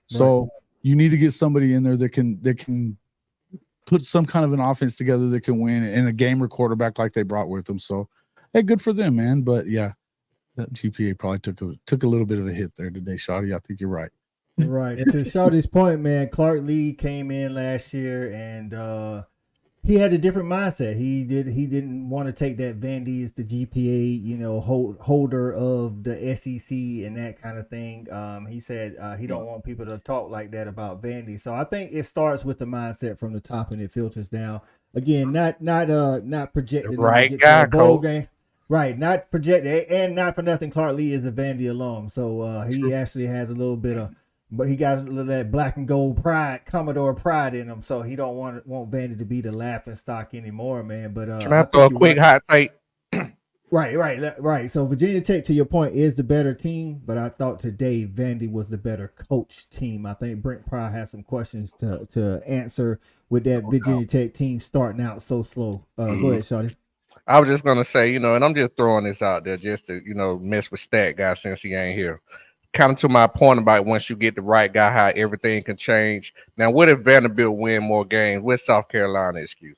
So you need to get somebody in there that can put some kind of an offense together that can win, and a gamer quarterback like they brought with them. So, hey, good for them, man. But yeah, that GPA probably took a little bit of a hit there today, Shawty. I think you're right. Right. To Shawty's point, man, Clark Lee came in last year and he had a different mindset. He didn't want to take that Vandy is the GPA, holder of the SEC and that kind of thing. He said he don't want people to talk like that about Vandy. So I think it starts with the mindset from the top and it filters down. Again, not projected right to get guy, to a bowl coach. game. Right, not projected, and not for nothing. Clark Lee is a Vandy alum, so he actually has a little bit of, but he got a little of that black and gold pride, Commodore pride in him. So he don't want Vandy to be the laughing stock anymore, man. But Can I throw a quick hot take? Right. So Virginia Tech, to your point, is the better team, but I thought today Vandy was the better coach team. I think Brent Pry has some questions to answer with that Virginia Tech team starting out so slow. Go ahead, Shawty. I was just gonna say, and I'm just throwing this out there just to, mess with Stat Guy since he ain't here. Kind of to my point about once you get the right guy, how everything can change. Now, what if Vanderbilt win more games? What's South Carolina excuse?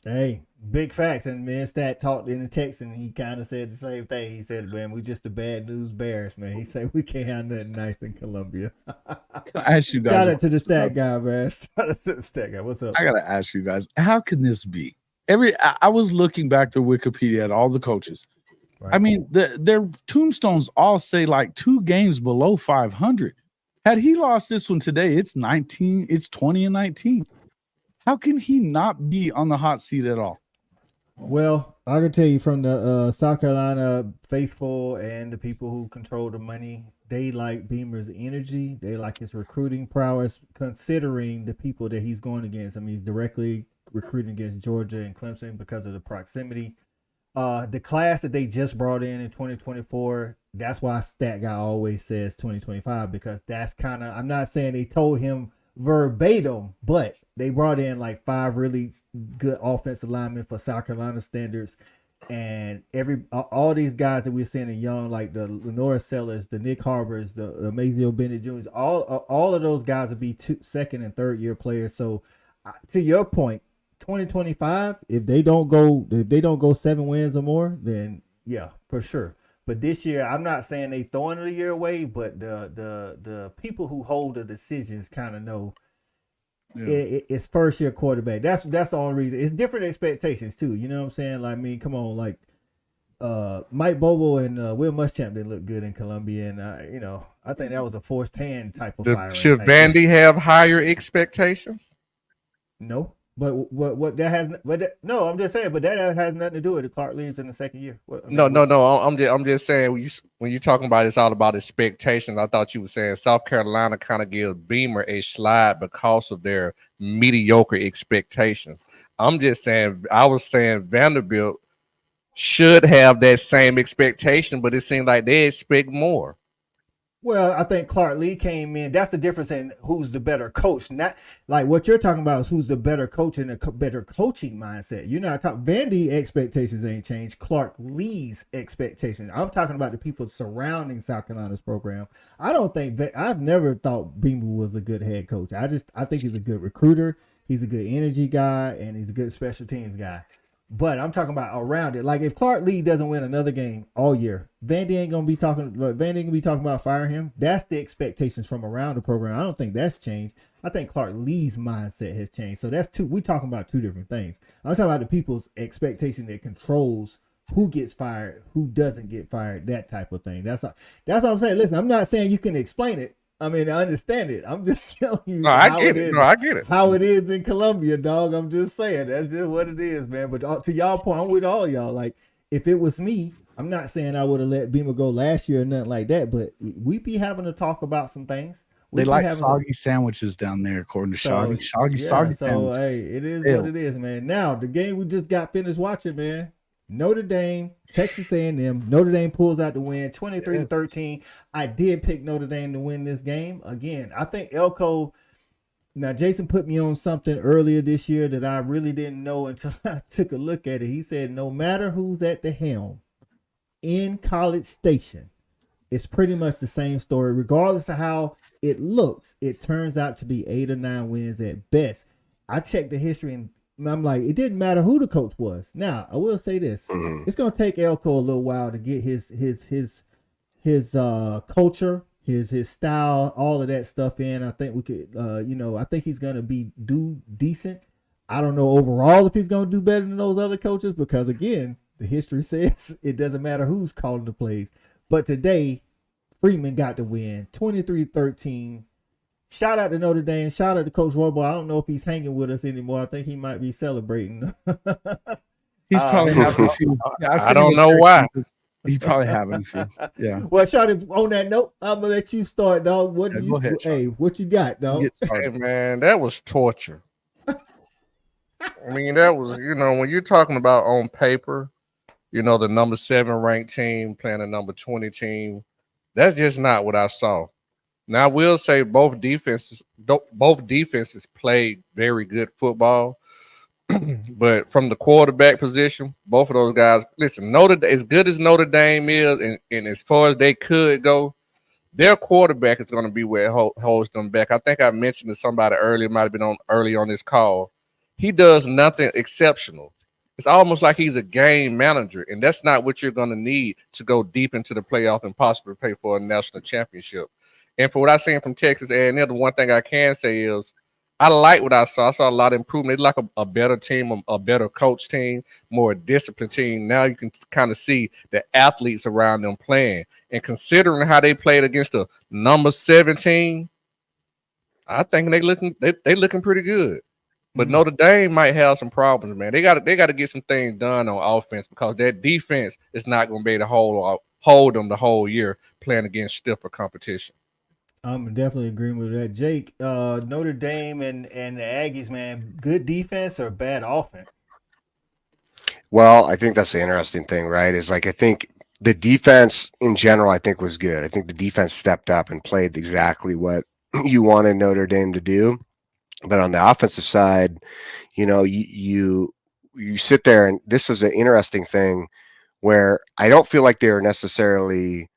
Hey, big facts. And man, Stat talked in the text and he kind of said the same thing. He said, man, we just the bad news bears, man. He said we can't have nothing nice in Columbia. Can I ask you guys? Shout out to the Stat Guy, man. Shout out to the Stat Guy. What's up? I gotta ask you guys, how can this be? I was looking back to Wikipedia at all the coaches. Right. I mean, their tombstones all say like 2 games below 500. Had he lost this one today, it's 20-19. How can he not be on the hot seat at all? Well, I can tell you from the South Carolina faithful and the people who control the money, they like Beamer's energy. They like his recruiting prowess, considering the people that he's going against. I mean, he's directly recruiting against Georgia and Clemson because of the proximity. The class that they just brought in 2024, that's why Stat Guy always says 2025, because that's kind of, I'm not saying they told him verbatim, but they brought in like 5 really good offensive linemen for South Carolina standards. And all these guys that we're seeing in young, like the Lenora Sellers, the Nick Harbors, the Amazio Bennett Jr., all of those guys will be second and third year players. So to your point, 2025, if they don't go 7 wins or more, then yeah, for sure. But this year, I'm not saying they throwing the year away, but the people who hold the decisions kind of know it's first year quarterback. That's the only reason. It's different expectations too. You know what I'm saying? Like, I mean, come on, like Mike Bobo and Will Muschamp didn't look good in Columbia, and I think that was a forced hand type of firing. Should Vandy have higher expectations? No. But what that has, no, I'm just saying, but that has nothing to do with it. Clark Lee's in the second year. No. I'm just saying when you're talking about it's all about expectations. I thought you were saying South Carolina kind of gives Beamer a slide because of their mediocre expectations. I'm just saying I was saying Vanderbilt should have that same expectation, but it seems like they expect more. Well, I think Clark Lee came in. That's the difference in who's the better coach. Not like what you're talking about is who's the better coach and a better coaching mindset. You're not talking. Vandy expectations ain't changed. Clark Lee's expectations. I'm talking about the people surrounding South Carolina's program. I've never thought Beamer was a good head coach. I think he's a good recruiter. He's a good energy guy, and he's a good special teams guy. But I'm talking about around it. Like if Clark Lee doesn't win another game all year, Vandy ain't gonna be talking about firing him. That's the expectations from around the program. I don't think that's changed. I think Clark Lee's mindset has changed. So that's we talking about 2 different things. I'm talking about the people's expectation that controls who gets fired, who doesn't get fired, that type of thing. That's what I'm saying. Listen, I'm not saying you can explain it. I mean, I understand it. I'm just telling you No, I how get it it. is. No, I get it. How it is in Columbia, dog. I'm just saying that's just what it is, man. But to y'all point, I'm with all y'all. Like, if it was me, I'm not saying I would have let Beamer go last year or nothing like that. But we be having to talk about some things. They like soggy sandwiches down there, according to Soggy. Soggy So sandwiches. hey, it is what it is, man. Now the game we just got finished watching, man. Notre Dame, Texas A&M. Notre Dame pulls out the win, 23-13. I did pick Notre Dame to win this game. Again, I think Elko. Now, Jason put me on something earlier this year that I really didn't know until I took a look at it. He said, no matter who's at the helm in College Station, it's pretty much the same story. Regardless of how it looks, it turns out to be 8 or 9 wins at best. I checked the history and I'm like, it didn't matter who the coach was. Now, I will say this. It's going to take Elko a little while to get his culture, his style, all of that stuff in. I think we could, I think he's going to do decent. I don't know overall if he's going to do better than those other coaches because, again, the history says it doesn't matter who's calling the plays. But today, Freeman got the win, 23-13. Shout out to Notre Dame. Shout out to Coach Robo. I don't know if he's hanging with us anymore. I think he might be celebrating. He's probably having a few. I don't know why. He's probably having a few. Yeah. Well, shout out on that note. I'm gonna let you start, dog. What do you? Hey, what you got, dog? Hey, man, that was torture. I mean, that was when you're talking about on paper, the number 7 ranked team playing a number 20 team. That's just not what I saw. Now I will say both defenses played very good football, but from the quarterback position, both of those guys. Listen, as good as Notre Dame is, and as far as they could go, their quarterback is going to be where it holds them back. I think I mentioned to somebody earlier, might have been early on this call. He does nothing exceptional. It's almost like he's a game manager, and that's not what you're going to need to go deep into the playoff and possibly play for a national championship. And for what I've seen from Texas A&M, the one thing I can say is I like what I saw. I saw a lot of improvement. They like a better team, a better coach team, more disciplined team. Now you can kind of see the athletes around them playing. And considering how they played against the number 17, I think they looking pretty good. But Notre Dame might have some problems, man. They got to get some things done on offense because their defense is not going to be able to hold them the whole year playing against stiffer competition. I'm definitely agreeing with that. Jake, Notre Dame and the Aggies, man, good defense or bad offense? Well, I think that's the interesting thing, right? Is like I think the defense in general, I think was good. I think the defense stepped up and played exactly what you wanted Notre Dame to do. But on the offensive side, you sit there, and this was an interesting thing where I don't feel like they were necessarily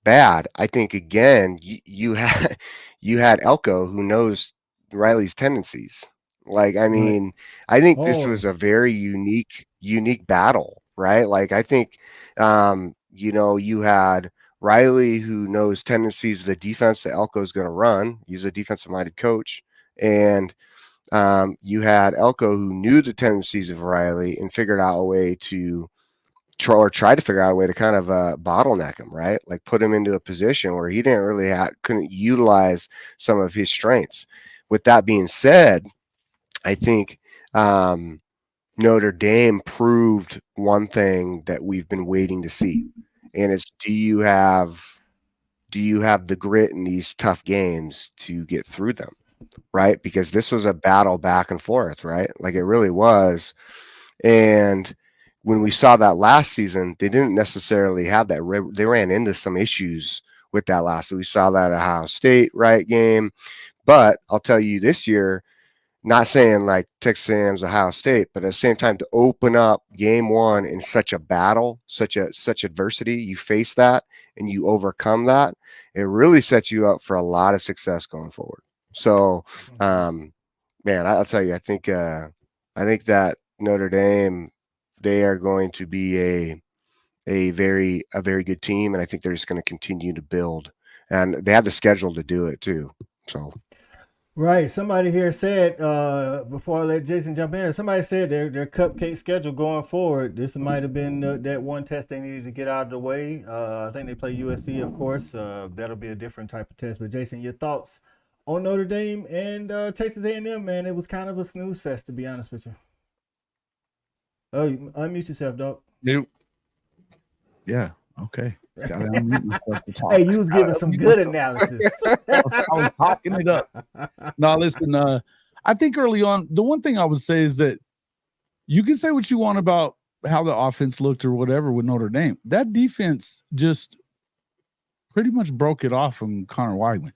bad. I think again, you had Elko who knows Riley's tendencies. Like, I mean, I think this was a very unique battle, right? Like, I think, you had Riley who knows tendencies of the defense that Elko is going to run. He's a defensive-minded coach. And you had Elko who knew the tendencies of Riley and figured out a way to try to figure out a way to kind of bottleneck him, right? Like put him into a position where he didn't really couldn't utilize some of his strengths. With that being said, I think Notre Dame proved one thing that we've been waiting to see, and it's do you have the grit in these tough games to get through them, right? Because this was a battle back and forth, right? Like it really was. And when we saw that last season, they didn't necessarily have that. They ran into some issues with that last. We saw that at Ohio State, right, game. But I'll tell you this year, not saying like Texas A&M's Ohio State, but at the same time to open up game one in such a battle, such adversity, you face that and you overcome that, it really sets you up for a lot of success going forward. So, man, I'll tell you, I think that Notre Dame, they are going to be a very good team, and I think they're just going to continue to build, and they have the schedule to do it too. So, Right. Somebody here said, before I let Jason jump in, somebody said their cupcake schedule going forward. This might have been that one test they needed to get out of the way. I think they play USC, of course. That'll be a different type of test. But Jason, your thoughts on Notre Dame and Texas A&M, man? It was kind of a snooze fest, to be honest with you. Oh, you unmute yourself, dog. Nope. Yeah. Okay. Gotta unmute myself to talk. Hey, you was giving some good analysis. I was talking it up. No, listen, I think early on, the one thing I would say is that you can say what you want about how the offense looked or whatever with Notre Dame. That defense just pretty much broke it off from Connor Weigman.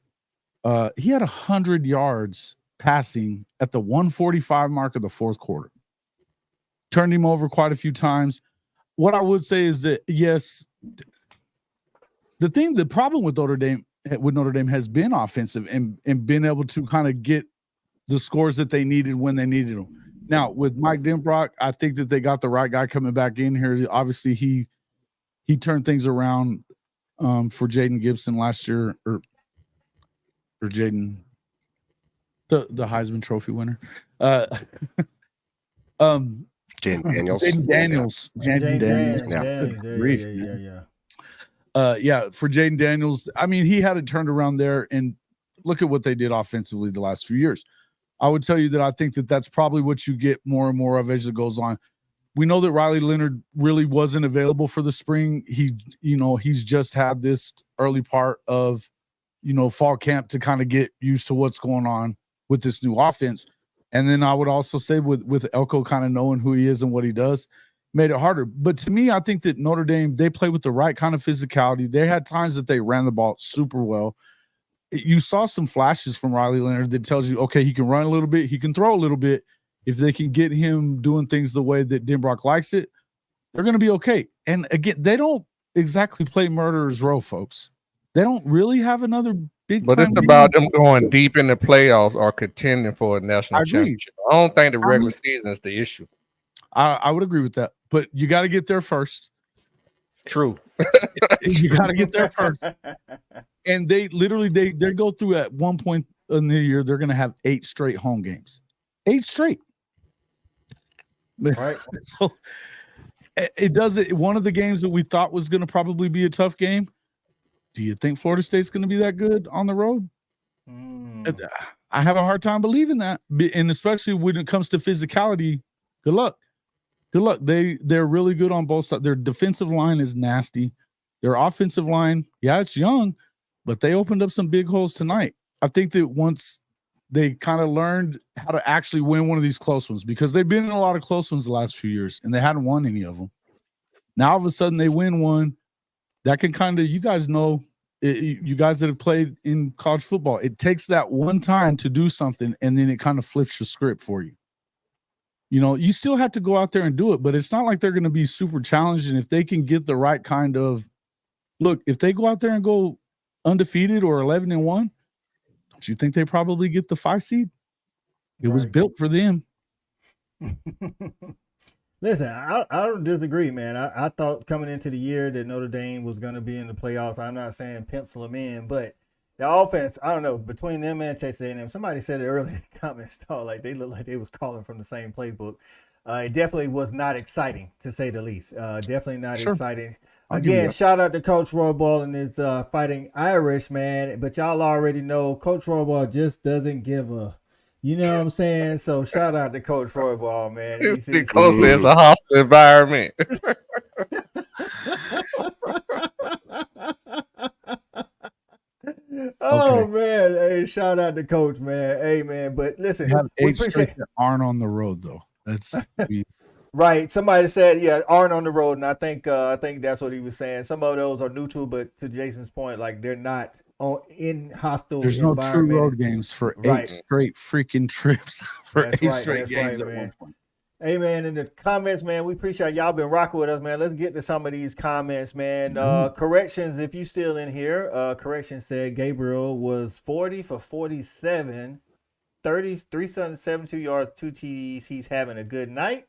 He had 100 yards passing at the 145 mark of the fourth quarter. Turned him over quite a few times. What I would say is that, yes, the problem with Notre Dame has been offensive and been able to kind of get the scores that they needed when they needed them. Now, with Mike Denbrock, I think that they got the right guy coming back in here. Obviously, he turned things around for Jaden Gibson last year, or Jaden, the Heisman Trophy winner. Jaden Daniels. Jaden Daniels. Jaden Daniels. Yeah. For Jaden Daniels, I mean, he had it turned around there, and look at what they did offensively the last few years. I would tell you that I think that that's probably what you get more and more of as it goes on. We know that Riley Leonard really wasn't available for the spring. He's just had this early part of, fall camp to kind of get used to what's going on with this new offense. And then I would also say with Elko kind of knowing who he is and what he does, made it harder. But to me, I think that Notre Dame, they played with the right kind of physicality. They had times that they ran the ball super well. You saw some flashes from Riley Leonard that tells you, okay, he can run a little bit, he can throw a little bit. If they can get him doing things the way that Denbrock likes it, they're going to be okay. And again, they don't exactly play murderer's row, folks. They don't really have another big. But it's about them going deep in the playoffs or contending for a national championship. I don't think the regular season is the issue. I would agree with that, but you got to get there first. True. You got to get there first. And they literally they go through at one point in the year they're going to have 8 straight home games. 8 straight. Right. So it does it. One of the games that we thought was going to probably be a tough game. Do you think Florida State's going to be that good on the road? I have a hard time believing that, and especially when it comes to physicality. Good luck. Good luck. They're really good on both sides. Their defensive line is nasty. Their offensive line, yeah, it's young, but they opened up some big holes tonight. I think that once they kind of learned how to actually win one of these close ones, because they've been in a lot of close ones the last few years, and they hadn't won any of them. Now, all of a sudden, they win one. That can kind of, you guys know, you guys that have played in college football, it takes that one time to do something, and then it kind of flips the script for you. You still have to go out there and do it, but it's not like they're going to be super challenged. And if they can get the right kind of look, if they go out there and go undefeated or 11-1, don't you think they probably get the 5 seed? It was built for them. Listen, I don't disagree, man. I thought coming into the year that Notre Dame was going to be in the playoffs. I'm not saying pencil them in, but the offense, I don't know, between them and Texas A&M, somebody said it earlier in the comments, like they looked like they was calling from the same playbook. It definitely was not exciting, to say the least. Definitely not exciting. Again, shout out to Coach Roybal and his Fighting Irish, man. But y'all already know Coach Roybal just doesn't give a, you know what I'm saying? So shout out to Coach Roybal, man. It's a hostile environment. Oh man, hey, shout out to Coach, man. Hey man, but listen, we appreciate that aren't on the road though. That's right. Somebody said, yeah, aren't on the road, and I think that's what he was saying. Some of those are neutral, but to Jason's point, like they're not in hostile. There's no true road games for 8 straight freaking trips for that's 8 right, straight games right, at one point. Hey man, in the comments, man, we appreciate y'all been rocking with us, man. Let's get to some of these comments, man. Corrections, if you still in here. Corrections said Gabriel was 40 for 47, 372 yards, 2 TDs. He's having a good night.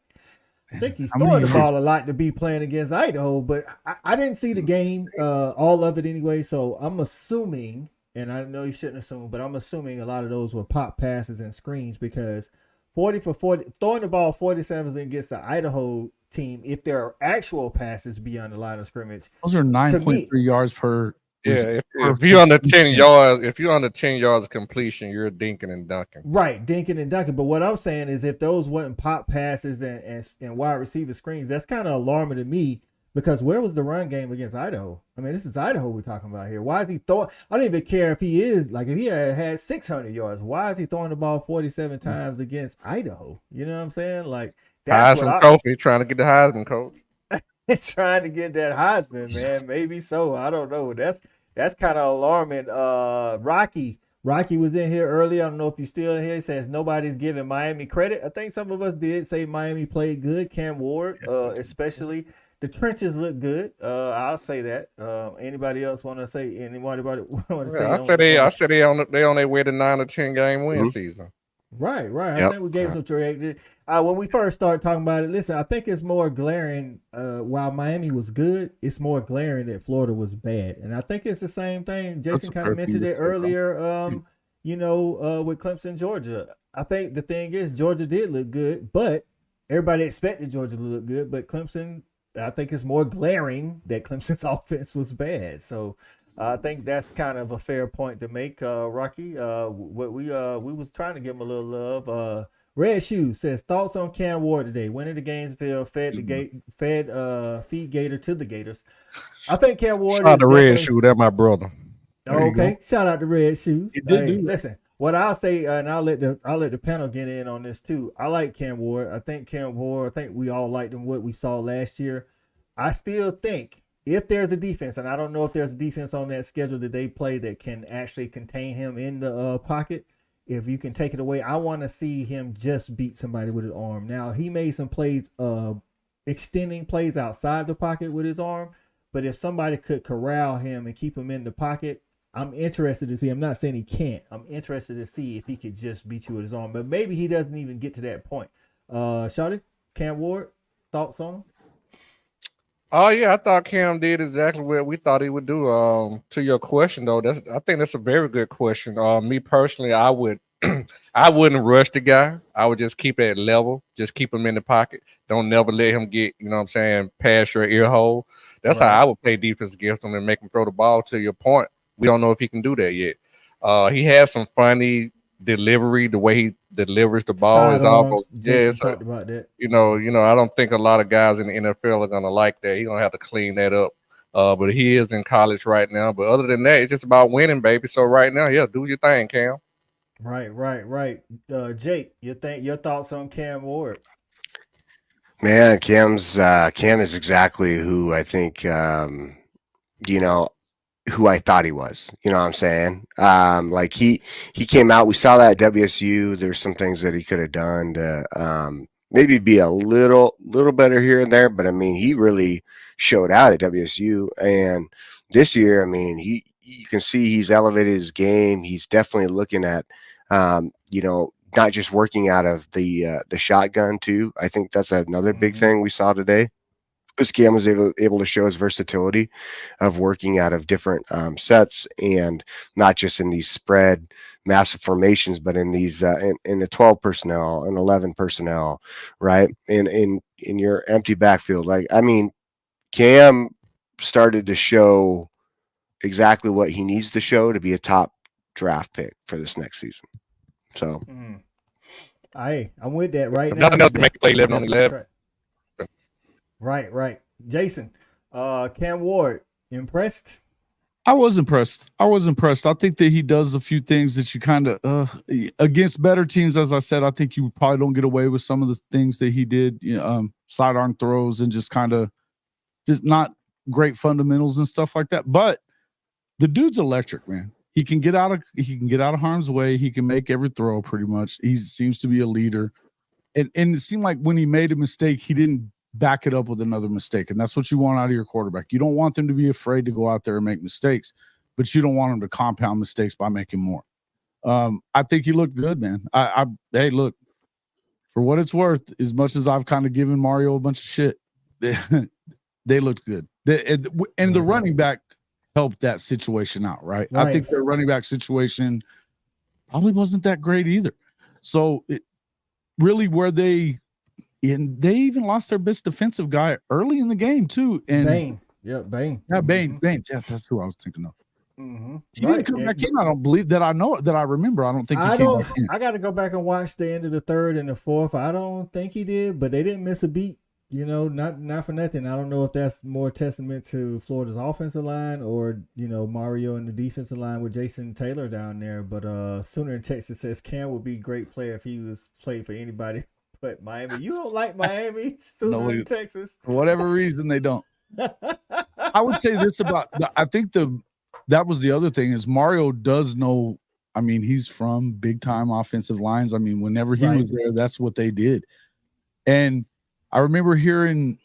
I think he's throwing the ball a lot to be playing against Idaho, but I didn't see the game, all of it anyway. So I'm assuming and I know you shouldn't assume, but I'm assuming a lot of those were pop passes and screens because 40 for 40, throwing the ball 47 against the Idaho team, if there are actual passes beyond the line of scrimmage. Those are 9.3 yards per. Yeah, if you're under 10 yards, if you're under 10 yards of completion, you're dinking and dunking. Right, dinking and dunking. But what I'm saying is if those wasn't pop passes and wide receiver screens, that's kind of alarming to me because where was the run game against Idaho? I mean, this is Idaho we're talking about here. Why is he throwing? I don't even care if he is, like if he had 600 yards, why is he throwing the ball 47 times against Idaho? You know what I'm saying? Like, that's Heisman coach. He's trying to get the Heisman coach. It's trying to get that Heisman, man. Maybe so. I don't know. That's kind of alarming. Rocky was in here earlier. I don't know if you're still here. He says nobody's giving Miami credit. I think some of us did say Miami played good. Cam Ward, especially. The trenches look good. I'll say that. Anybody else want to say? Anybody want to say? I said they on their way to 9 or 10 game win season. Right. I think we gave some trade. When we first started talking about it, listen, I think it's more glaring. While Miami was good, it's more glaring that Florida was bad, and I think it's the same thing. Jason kind of mentioned it earlier. With Clemson, Georgia. I think the thing is Georgia did look good, but everybody expected Georgia to look good, but Clemson. I think it's more glaring that Clemson's offense was bad. So I think that's kind of a fair point to make, Rocky. What we was trying to give him a little love. Red Shoe says thoughts on Cam Ward today. Winning the Gainesville, feed Gator to the Gators. I think Cam Ward. Shout out to Red Shoe. That's my brother. Okay, shout out to Red Shoes. Listen. What I'll say, and I'll let the panel get in on this too. I like Cam Ward. I think we all liked him what we saw last year. I still think if there's a defense, and I don't know if there's a defense on that schedule that they play that can actually contain him in the pocket. If you can take it away, I want to see him just beat somebody with his arm. Now he made some plays, extending plays outside the pocket with his arm, but if somebody could corral him and keep him in the pocket. I'm interested to see. I'm not saying he can't. I'm interested to see if he could just beat you with his arm. But maybe he doesn't even get to that point. Shawty, Cam Ward, thoughts on him? Oh yeah, I thought Cam did exactly what we thought he would do. To your question though, I think that's a very good question. Me personally, I wouldn't rush the guy. I would just keep it at level. Just keep him in the pocket. Don't never let him get, past your ear hole. That's how I would play defense against him and make him throw the ball. To your point. We don't know if he can do that yet. He has some funny delivery. The way he delivers the ball is almost talked about that. I don't think a lot of guys in the NFL are gonna like that. He's gonna have to clean that up. But he is in college right now. But other than that, it's just about winning, baby. So right now, do your thing, Cam. Right. Jake, your thoughts on Cam Ward? Man, Cam is exactly who I think who I thought he was. You know what I'm saying? Like he came out, we saw that at WSU. There's some things that he could have done to maybe be a little better here and there, but I mean, he really showed out at WSU. And this year, I mean, you can see he's elevated his game. He's definitely looking at not just working out of the shotgun too. I think that's another big thing we saw today. Cam was able to show his versatility of working out of different sets, and not just in these spread massive formations, but in these in the 12 personnel and 11 personnel, right? In your empty backfield. Like, I mean, Cam started to show exactly what he needs to show to be a top draft pick for this next season. So, I'm with that right now. Nothing else to make you play 11 on 11. Right. Jason, Cam Ward, impressed? I was impressed. I think that he does a few things that you kind of against better teams. As I said, I think you probably don't get away with some of the things that he did, sidearm throws and just not great fundamentals and stuff like that. But the dude's electric, man. He can get out of harm's way. He can make every throw pretty much. He seems to be a leader. And it seemed like when he made a mistake, he didn't back it up with another mistake. And that's what you want out of your quarterback. You don't want them to be afraid to go out there and make mistakes, but you don't want them to compound mistakes by making more. I think he looked good, man. Hey, look, for what it's worth, as much as I've kind of given Mario a bunch of shit, they looked good. And the running back helped that situation out, right? I Right. think their running back situation probably wasn't that great either. So it really they even lost their best defensive guy early in the game too. And Bain. Yep, Bain. yeah, Bain. Yes, that's who I was thinking of. Mm-hmm. He didn't come back in. I don't believe that. I remember. I don't think he came back in. I got to go back and watch the end of the third and the fourth. I don't think he did, but they didn't miss a beat. You know, not for nothing. I don't know if that's more testament to Florida's offensive line or, you know, Mario and the defensive line with Jason Taylor down there. But Sooner in Texas says Cam would be a great player if he was played for anybody but Miami. You don't like Miami, Sooner in Texas. For whatever reason, they don't. I would say this about. I think that was the other thing is Mario does know. I mean, he's from big time offensive lines. I mean, whenever he was there, that's what they did. And I remember hearing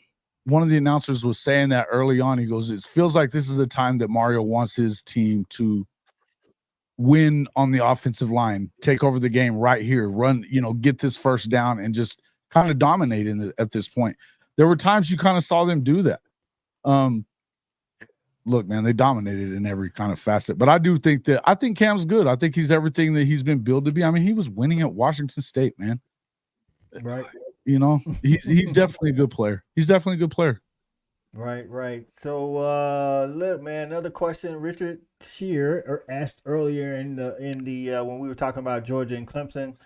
one of the announcers was saying that early on. He goes, "It feels like this is a time that Mario wants his team to win on the offensive line, take over the game right here, run, you know, get this first down and just kind of dominate at this point." There were times you kind of saw them do that. Look, man, they dominated in every kind of facet. But I think Cam's good. I think he's everything that he's been billed to be. I mean, he was winning at Washington State, man. Right. You know, he's definitely a good player. He's definitely a good player. Right. So look, man, another question Richard Shear asked earlier in the when we were talking about Georgia and Clemson.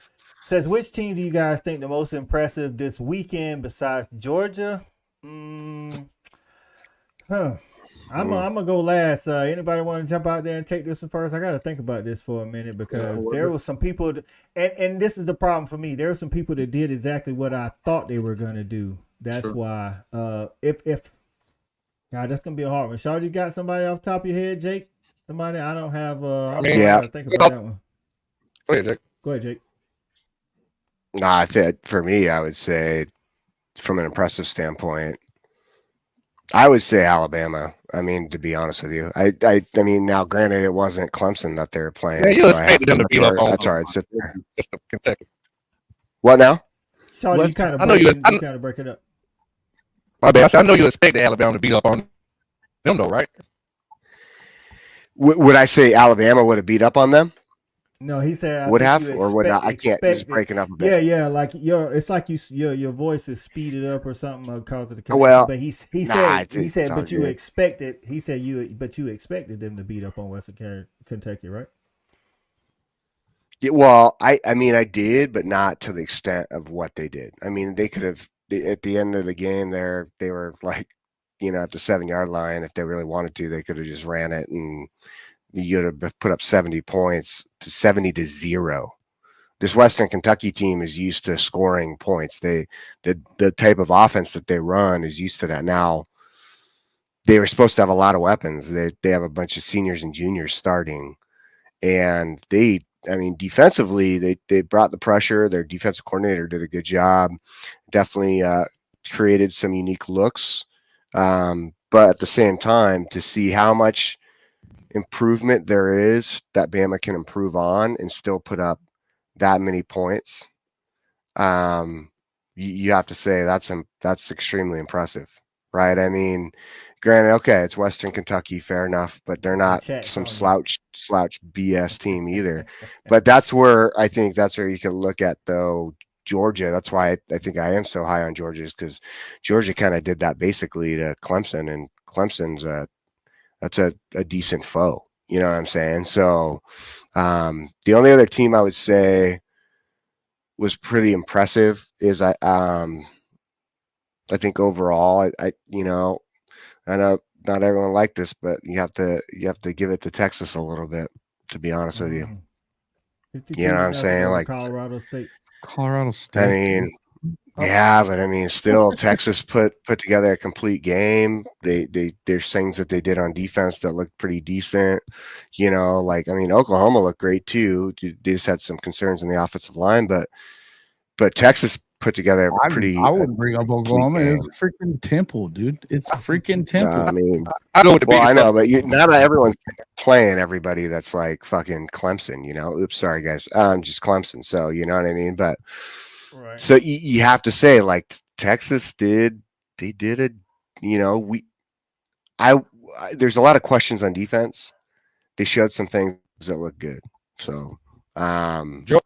Says, which team do you guys think the most impressive this weekend besides Georgia? I'm gonna go last. Anybody want to jump out there and take this one first? I got to think about this for a minute because there was some people, and this is the problem for me. There were some people that did exactly what I thought they were gonna do. That's why. If God, that's gonna be a hard one. Shaw, you got somebody off the top of your head, Jake? Somebody I don't have. I gotta think about that one. Go ahead, Jake. Go ahead, Jake. Nah, I think for me, I would say, from an impressive standpoint, I would say Alabama. I mean, to be honest with you, I mean, now granted, it wasn't Clemson that they were playing. Yeah, you expected them to beat up on. That's all right. Sit there. Kentucky. What now? Shaw, you kind of break it up. My bad. I know you expected Alabama to beat up on them, though, right? Would I say Alabama would have beat up on them? No, he said would have or would not. I can't. It's breaking up a bit. Yeah. Like it's like your voice is speeded up or something because of the connection. Well, but he said, but you expected. He said you expected them to beat up on Western Kentucky, right? Yeah, well, I mean, I did, but not to the extent of what they did. I mean, they could have at the end of the game. They were like, you know, at the 7-yard line. If they really wanted to, they could have just ran it and you would have put up 70 points to 70-0. This Western Kentucky team is used to scoring points. The type of offense that they run is used to that. Now, they were supposed to have a lot of weapons. They have a bunch of seniors and juniors starting, and defensively, they brought the pressure. Their defensive coordinator did a good job. Definitely created some unique looks. But at the same time, to see how much improvement there is that Bama can improve on and still put up that many points, you have to say that's extremely impressive, right? I mean, granted, okay, it's Western Kentucky, fair enough, but they're not some slouch BS team either. But that's where you can look at, though, Georgia. That's why I think I am so high on Georgia, is because Georgia kind of did that basically to Clemson, and Clemson's that's a decent foe. You know what I'm saying? So the only other team I would say was pretty impressive is I think overall I know not everyone liked this, but you have to give it to Texas a little bit, to be honest with you. You know what I'm saying? Like Colorado State. I mean, yeah, but I mean, still, Texas put together a complete game. There's things that they did on defense that looked pretty decent. You know, like, I mean, Oklahoma looked great too. They just had some concerns in the offensive line, but Texas put together a pretty. I wouldn't bring up Oklahoma. It's freaking Temple, dude. It's freaking Temple. I mean, I know what the I know, but not everyone's playing everybody that's like fucking Clemson. You know, oops, sorry guys, just Clemson. So you know what I mean, but. Right. So you have to say, like, Texas did a, you know, there's a lot of questions on defense. They showed some things that look good. So I don't know.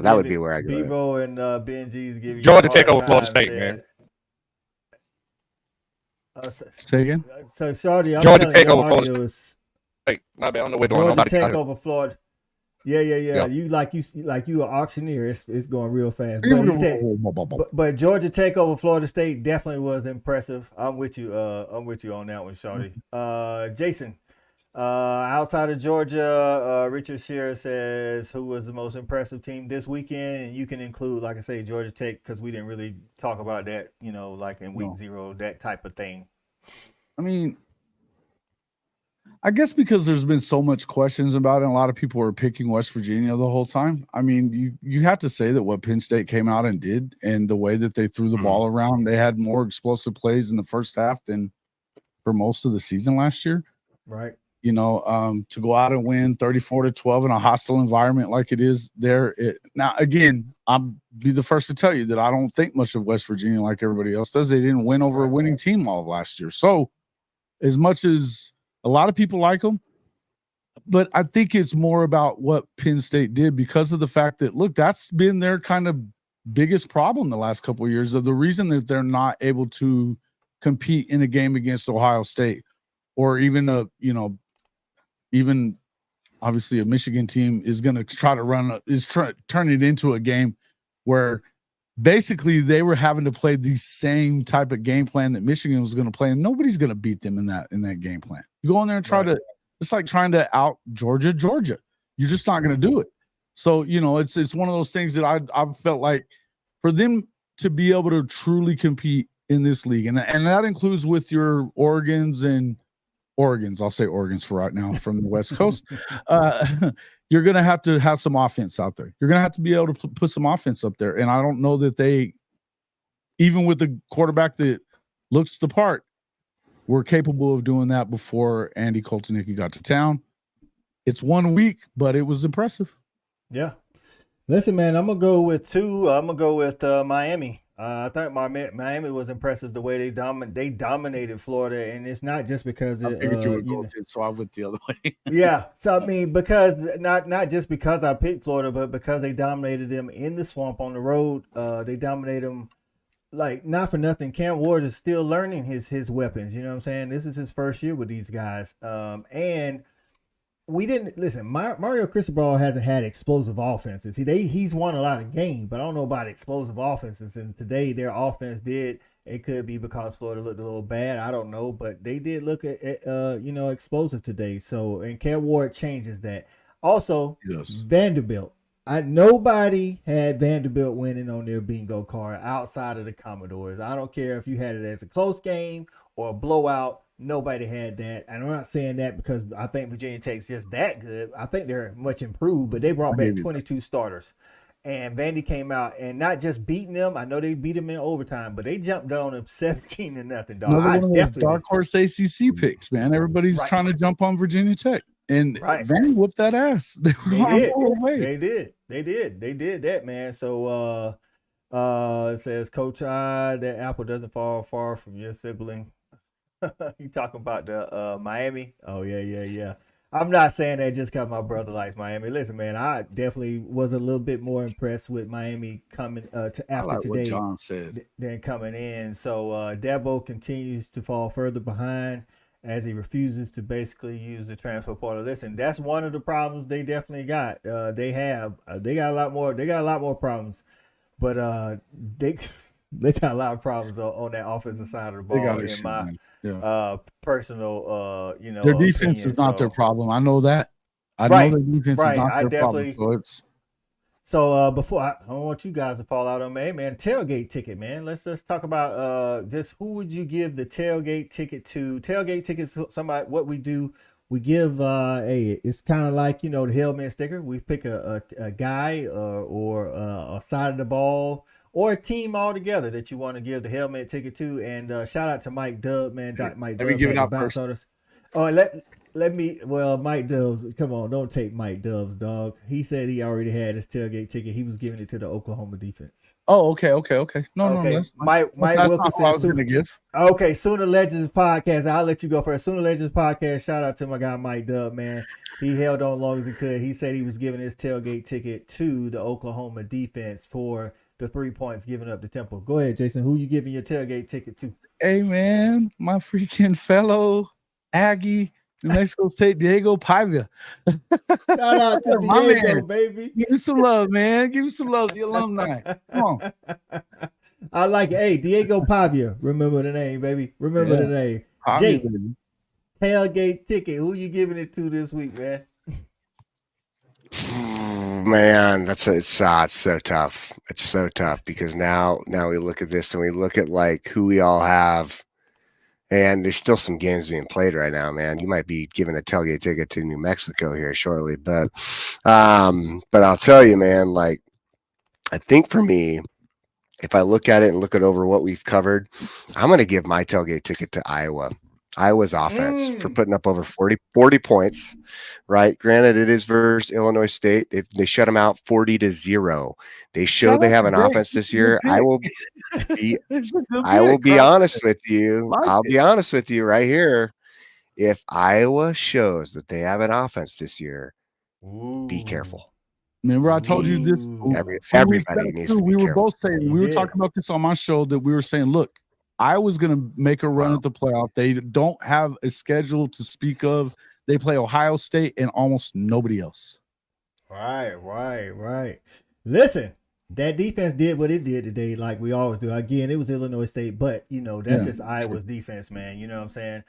That would be where I go. Bevo and Benji's give you Georgia a take hard over Florida time, State, man. Say again. So Shorty, I'm Georgia telling take you, your over Florida audio is Hey, my bad. I don't know what's going on. Georgia Nobody take over Florida. Yeah. Yeah. You like you an auctioneer. It's going real fast. But he said, but Georgia take over Florida State definitely was impressive. I'm with you. I'm with you on that one, Shorty. Jason, outside of Georgia, Richard Shearer says who was the most impressive team this weekend, and you can include, like I say, Georgia Tech because we didn't really talk about that. Like in week 0, that type of thing. I mean, I guess because there's been so much questions about it, and a lot of people were picking West Virginia the whole time. I mean, you have to say that what Penn State came out and did, and the way that they threw the ball around, they had more explosive plays in the first half than for most of the season last year. Right. To go out and win 34-12 in a hostile environment like it is there. Now, again, I'll be the first to tell you that I don't think much of West Virginia like everybody else does. They didn't win over a winning team all of last year. So as much as a lot of people like them, but I think it's more about what Penn State did because of the fact that, look, that's been their kind of biggest problem the last couple of years, of the reason that they're not able to compete in a game against Ohio State or even even obviously a Michigan team is going to try to turn it into a game where basically they were having to play the same type of game plan that Michigan was going to play, and nobody's going to beat them in that game plan. You go in there and try to, it's like trying to out Georgia. You're just not going to do it. So, it's one of those things that I've felt like for them to be able to truly compete in this league, and that includes with your Oregons, I'll say Oregons for right now from the West Coast. You're going to have some offense out there. You're going to have to be able to put some offense up there. And I don't know that they, even with the quarterback that looks the part, were capable of doing that before Andy Koltenicky got to town. It's 1 week, but it was impressive. Yeah. Listen, man, I'm going to go with 2. I'm going to go with Miami. I think Miami was impressive the way they dominated Florida, and it's not just because I figured you would go so I went the other way. Yeah, so I mean, because not just because I picked Florida, but because they dominated them in the swamp on the road. They dominated them like not for nothing. Cam Ward is still learning his weapons. You know what I'm saying? This is his first year with these guys, and we didn't listen. Mario Cristobal hasn't had explosive offenses. He's won a lot of games, but I don't know about explosive offenses. And today their offense did. It could be because Florida looked a little bad. I don't know, but they did look at explosive today. So, and Cam Ward changes that. Also, yes. Vanderbilt. Nobody had Vanderbilt winning on their bingo card outside of the Commodores. I don't care if you had it as a close game or a blowout. Nobody had that. And I'm not saying that because I think Virginia Tech's just that good. I think they're much improved, but they brought back 22 starters. And Vandy came out and not just beating them. I know they beat them in overtime, but they jumped on them 17-0, dog. Another one of those dark horse ACC picks, man. Everybody's trying to jump on Virginia Tech. And Vandy whooped that ass. They did. They did that, man. So it says, Coach I, that apple doesn't fall far from your sibling. You talking about the Miami? Oh yeah. I'm not saying that just because my brother likes Miami. Listen, man, I definitely was a little bit more impressed with Miami coming after today what John said. than coming in. So Dabo continues to fall further behind as he refuses to basically use the transfer portal. Listen, that's one of the problems they definitely got. They got a lot more. They got a lot more problems, but they got a lot of problems on that offensive side of the ball. In my personal, their defense opinion. is not their problem. I know that. I know their defense is not their problem. So before I don't want you guys to fall out on me, man. Tailgate ticket, man. Let's talk about just who would you give the tailgate ticket to? Tailgate tickets. Somebody. What we do, we give it's kind of like the helmet sticker. We pick a guy or a side of the ball. Or a team altogether that you want to give the helmet ticket to. And shout out to Mike Dub, man. Mike Dub. Let me give it out first. Oh, Mike Dubs, come on, don't take Mike Dubs, dog. He said he already had his tailgate ticket. He was giving it to the Oklahoma defense. Oh, okay. No, Okay, that's fine. Mike That's not who I was Wilkinson. going to give. Okay, Sooner Legends podcast. I'll let you go first. Sooner Legends podcast. Shout out to my guy Mike Dub, man. He held on long as he could. He said he was giving his tailgate ticket to the Oklahoma defense for the 3 points given up to Temple. Go ahead, Jason. Who you giving your tailgate ticket to? Hey, man, my freaking fellow Aggie, New Mexico State, Diego Pavia. Shout out to My Diego, man. baby. Give me some love, man. Give me some love, the alumni. Come on. I like it. Hey, Diego Pavia. Remember the name, baby. Remember the name. Pavia, Jake, baby. tailgate ticket. Who you giving it to this week, man? Man, it's so tough. It's so tough because now we look at this and we look at like who we all have, and there's still some games being played right now, man. You might be giving a tailgate ticket to New Mexico here shortly, but I'll tell you, man, like I think for me, if I look at it and look at over what we've covered, I'm going to give my tailgate ticket to Iowa. Iowa's offense for putting up over 40 points, right? Granted, it is versus Illinois State. They shut them out 40-0. They show they have an offense this year. I will be honest with you. I'll be honest with you right here. If Iowa shows that they have an offense this year, be careful. Remember, I told you this. Everybody needs to be We were careful. both saying, we were talking about this on my show, that we were saying, look, I was going to make a run at the playoff. They don't have a schedule to speak of. They play Ohio State and almost nobody else. Right. Listen, that defense did what it did today, like we always do. Again, it was Illinois State, but, that's just Iowa's defense, man. You know what I'm saying?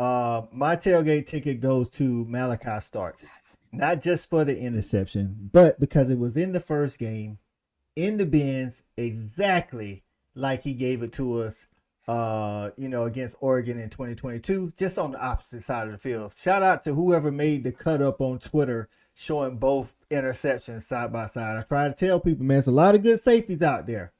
My tailgate ticket goes to Malachi Starks. Not just for the interception, but because it was in the first game, in the bins, exactly like he gave it to us against Oregon in 2022, just on the opposite side of the field. Shout out to whoever made the cut up on Twitter showing both interceptions side by side. I try to tell people, man, there's a lot of good safeties out there.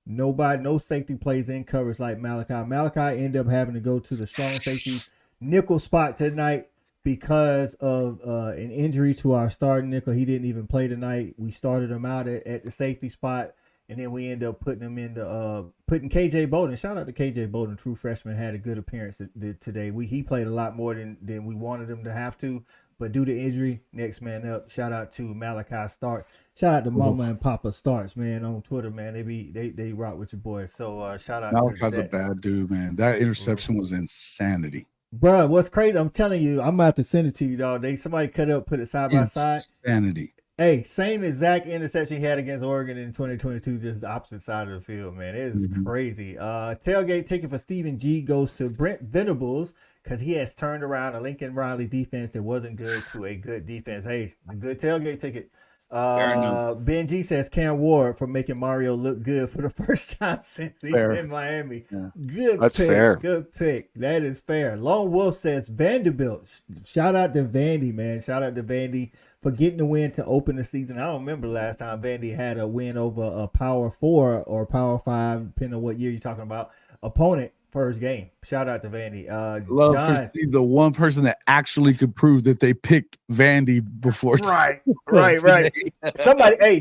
No safety plays in coverage like Malachi. Malachi ended up having to go to the strong safety nickel spot tonight because of an injury to our starting nickel. He didn't even play tonight. We started him out at the safety spot. And then we end up putting him into putting KJ Bowden. Shout out to KJ Bowden, true freshman, had a good appearance today. He played a lot more than we wanted him to have to, but due to injury, next man up. Shout out to Malachi Starks. Shout out to Mama and Papa Starks, man, on Twitter, man. They rock with your boys. So shout out. Malachi's a bad dude, man. That interception was insanity. Bruh, what's crazy? I'm telling you, I'm about to send it to you, dog. Somebody cut it up, put it side by side. Insanity. Hey, same exact interception he had against Oregon in 2022, just the opposite side of the field, man. It is crazy. Tailgate ticket for Stephen G goes to Brent Venables because he has turned around a Lincoln Riley defense that wasn't good to a good defense. Hey, the good tailgate ticket. Ben G says Cam Ward for making Mario look good for the first time since he's in Miami. Yeah. That's pick. Fair. Good pick. That is fair. Lone Wolf says Vanderbilt. Shout out to Vandy, man. Shout out to Vandy for getting the win to open the season. I don't remember the last time Vandy had a win over a Power 4 or Power 5, depending on what year you're talking about, opponent first game. Shout out to Vandy. Love John, to see the one person that actually could prove that they picked Vandy before. Right.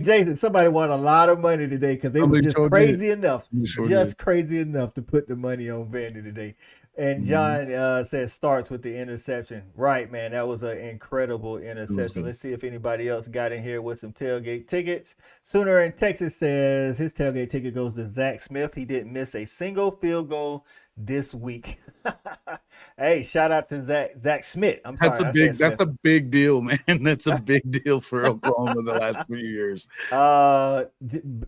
Jason, somebody won a lot of money today because they were just crazy enough. Crazy enough to put the money on Vandy today. And John says starts with the interception. Right, man. That was an incredible interception. Let's see if anybody else got in here with some tailgate tickets. Sooner in Texas says his tailgate ticket goes to Zach Smith. He didn't miss a single field goal this week. Hey, shout out to Zach Smith. That's a big deal, man. That's a big deal for Oklahoma the last few years.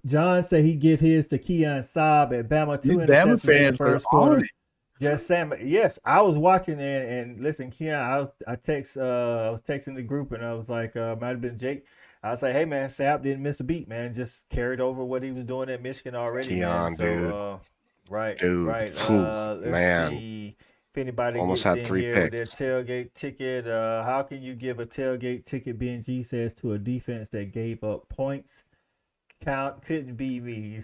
John said he give his to Keon Saab at Bama. 2 interceptions in the first quarter. Yes, Sam. Yes, I was watching and listen, Keon. I was texting the group and I was like, might have been Jake. I was like, hey man, Sapp didn't miss a beat, man. Just carried over what he was doing at Michigan already. Keon, dude. Right. Let's see if anybody almost gets had in 3 here picks. With their tailgate ticket. How can you give a tailgate ticket? BNG says to a defense that gave up points. Couldn't be me.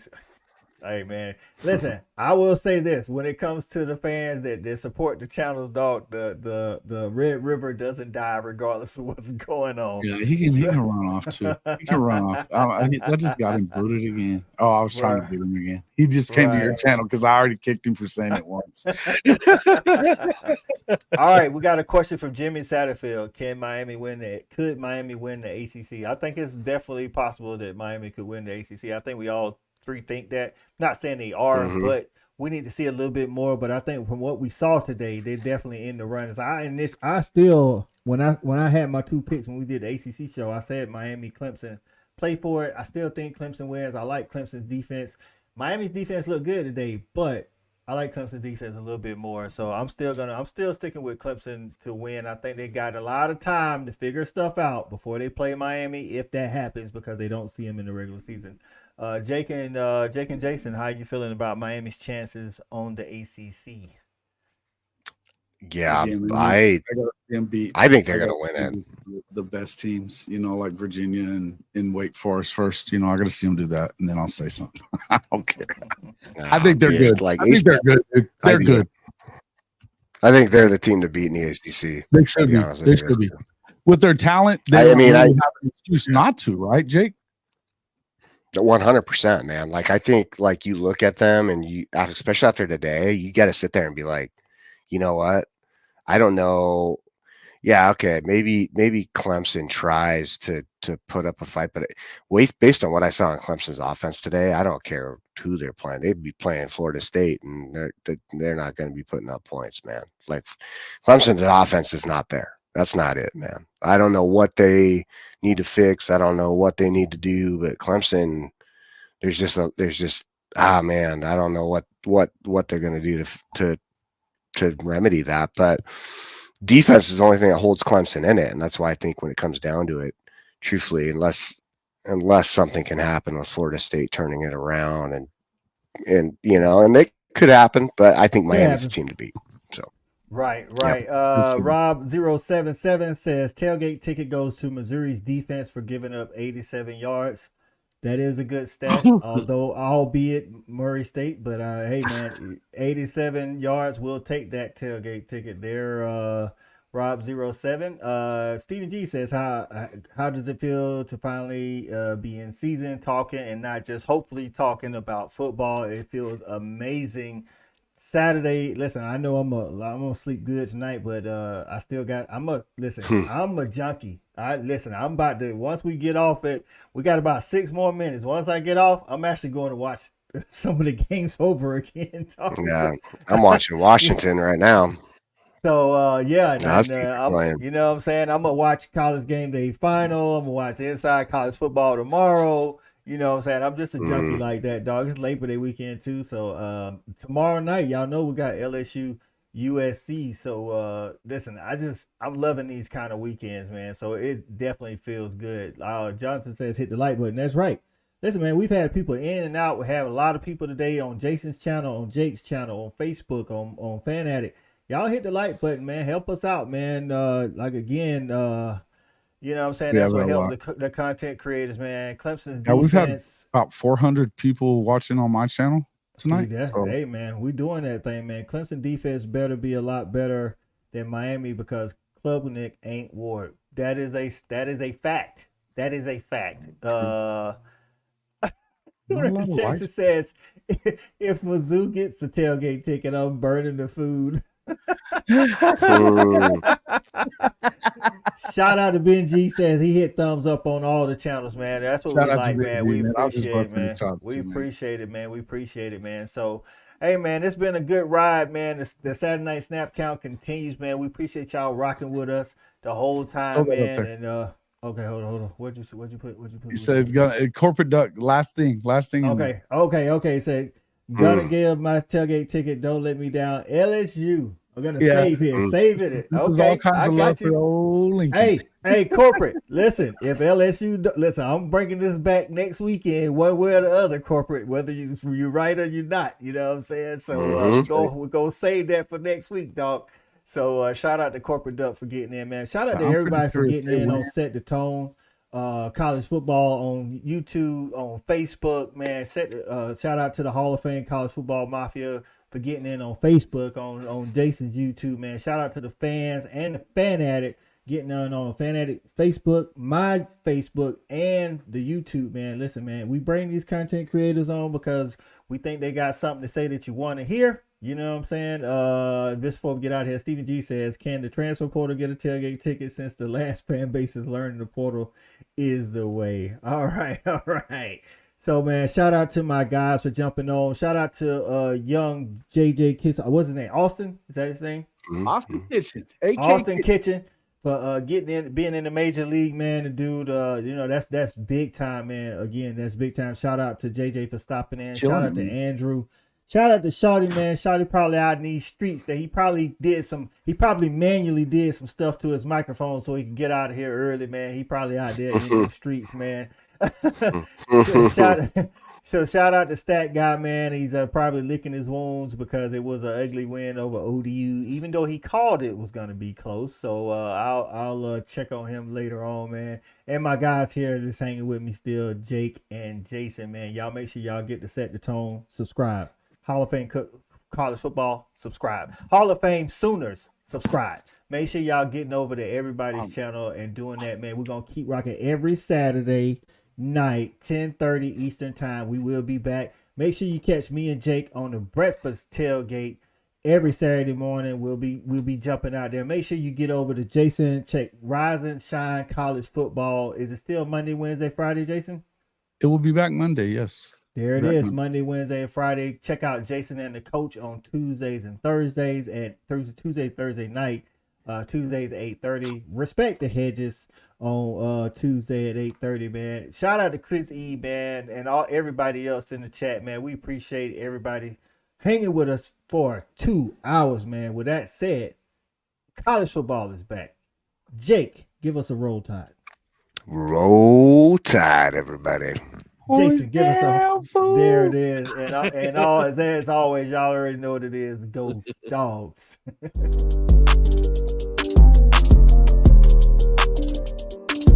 Hey man, listen. I will say this: when it comes to the fans that support the channels, dog, the Red River doesn't die regardless of what's going on. Yeah, he can run off too. He can run off. That just got him booted again. Oh, I was trying to boot him again. He just came to your channel because I already kicked him for saying it once. All right, we got a question from Jimmy Satterfield. Could Miami win the ACC? I think it's definitely possible that Miami could win the ACC. I think we all three think that. Not saying they are, but we need to see a little bit more. But I think from what we saw today, they're definitely in the run. I still, when I had my two picks when we did the ACC show, I said Miami, Clemson, play for it. I still think Clemson wins. I like Clemson's defense. Miami's defense looked good today, but I like Clemson's defense a little bit more. So I'm still sticking with Clemson to win. I think they got a lot of time to figure stuff out before they play Miami, if that happens, because they don't see them in the regular season. Jake and Jason, how are you feeling about Miami's chances on the ACC? Yeah, Again, I think they're gonna win it. The best teams, like Virginia and Wake Forest first. I got to see them do that, and then I'll say something. I don't care. I think they're good. I think they're good. Dude. They're good. I think they're the team to beat in the ACC. They should be. They should be. With their talent, they don't have an excuse not to, right, Jake? 100%, man. Like, I think, like, you look at them and you, especially after today, you got to sit there and be like, you know what? I don't know. Yeah, okay, maybe Clemson tries to put up a fight, but based on what I saw in Clemson's offense today, I don't care who they're playing. They'd be playing Florida State, and they're not going to be putting up points, man. Like, Clemson's offense is not there. That's not it, man. I don't know what they need to fix. I don't know what they need to do, but Clemson, there's just man, I don't know what they're going to do to remedy that, but defense is the only thing that holds Clemson in it, and that's why I think when it comes down to it, truthfully, unless something can happen with Florida State turning it around, and it could happen, but I think Miami's the team to beat. So right. Yep. Rob077 says tailgate ticket goes to Missouri's defense for giving up 87 yards. That is a good stat, albeit Murray State. But hey, man, 87 yards. We'll take that tailgate ticket there. Rob07. Stephen G says, how does it feel to finally be in season talking and not just hopefully talking about football? It feels amazing. Saturday, listen, I know I'm gonna sleep good tonight, but I still got. I'm a junkie. I'm about to. Once we get off it, we got about 6 more minutes. Once I get off, I'm actually going to watch some of the games over again. Yeah, I'm watching Washington right now. So you know what I'm saying? I'm gonna watch College Game Day Final. I'm gonna watch Inside College Football tomorrow. You know what I'm saying? I'm just a junkie like that, dog. It's Labor Day weekend too. So tomorrow night, y'all know we got LSU USC. So listen, I'm loving these kind of weekends, man. So it definitely feels good. Jonathan says hit the like button. That's right. Listen, man, we've had people in and out. We have a lot of people today on Jason's channel, on Jake's channel, on Facebook, on Fan Addict. Y'all hit the like button, man. Help us out, man. You know what I'm saying? That's what helped the content creators, man. Clemson's defense. We've had about 400 people watching on my channel tonight. Hey, man, we doing that thing, man. Clemson defense better be a lot better than Miami because Klubnik ain't Ward. That is a fact. That is a fact. Texas says, if Mizzou gets the tailgate ticket, I'm burning the food. Shout out to Ben G, says he hit thumbs up on all the channels, man. That's what we like, man. We appreciate it, man. We appreciate it, man. We appreciate it, man. So, hey, man, it's been a good ride, man. The Saturday Night Snap Count continues, man. We appreciate y'all rocking with us the whole time, man. And okay, hold on. What'd you put? He said corporate duck. Last thing. Okay. Said gonna give my tailgate ticket. Don't let me down. LSU. I'm gonna save here. Save it. Okay, I got you. Hey, corporate. Listen, if LSU, I'm bringing this back next weekend, one way or the other. Corporate, whether you're right or you're not. You know what I'm saying? So we're gonna save that for next week, dog. So shout out to Corporate Duck for getting in, man. Shout out to everybody for getting in on Set the Tone. college football on YouTube, on Facebook, man. Shout out to the Hall of Fame College Football Mafia for getting in on Facebook, on Jason's YouTube, man. Shout out to the fans and the fan addict getting on the fan addict Facebook, my Facebook, and the YouTube, man. Listen, man, we bring these content creators on because we think they got something to say that you want to hear. You know what I'm saying? Just before we get out here, Stephen G says, can the transfer portal get a tailgate ticket since the last fan base is learning the portal is the way? All right. So, man, shout out to my guys for jumping on. Shout out to young JJ Kiss. What's his name? Austin? Is that his name? Austin Kitchen. Austin Kitchen for being in the major league, man. The dude, that's big time, man. Again, that's big time. Shout out to JJ for stopping in. Shout out to Andrew. Shout out to Shawty, man. Shawty probably out in these streets that he probably manually did some stuff to his microphone so he could get out of here early, man. He probably out there in the streets, man. So shout out to Stat Guy, man. He's probably licking his wounds because it was an ugly win over ODU, even though he called it was going to be close. So I'll check on him later on, man. And my guys here just hanging with me still, Jake and Jason, man. Y'all make sure y'all get to Set the Tone, subscribe. Hall of Fame College Football, subscribe. Hall of Fame Sooners, subscribe. Make sure y'all getting over to everybody's channel and doing that, man. We're going to keep rocking every Saturday night, 10:30 Eastern time. We will be back. Make sure you catch me and Jake on the breakfast tailgate every Saturday morning. We'll be jumping out there. Make sure you get over to Jason. Check Rise and Shine College Football. Is it still Monday, Wednesday, Friday, Jason? It will be back Monday, yes. There it is, Monday, Wednesday, and Friday. Check out Jason and the Coach on Tuesdays and Thursdays at Thursday night. Tuesdays at 8:30. Respect the Hedges on Tuesday at 8:30, man. Shout out to Chris E, man, and everybody else in the chat, man. We appreciate everybody hanging with us for 2 hours, man. With that said, college football is back. Jake, give us a roll tide. Roll tide, everybody. Jason, give us a. There it is, and as always, y'all already know what it is. Go Dogs.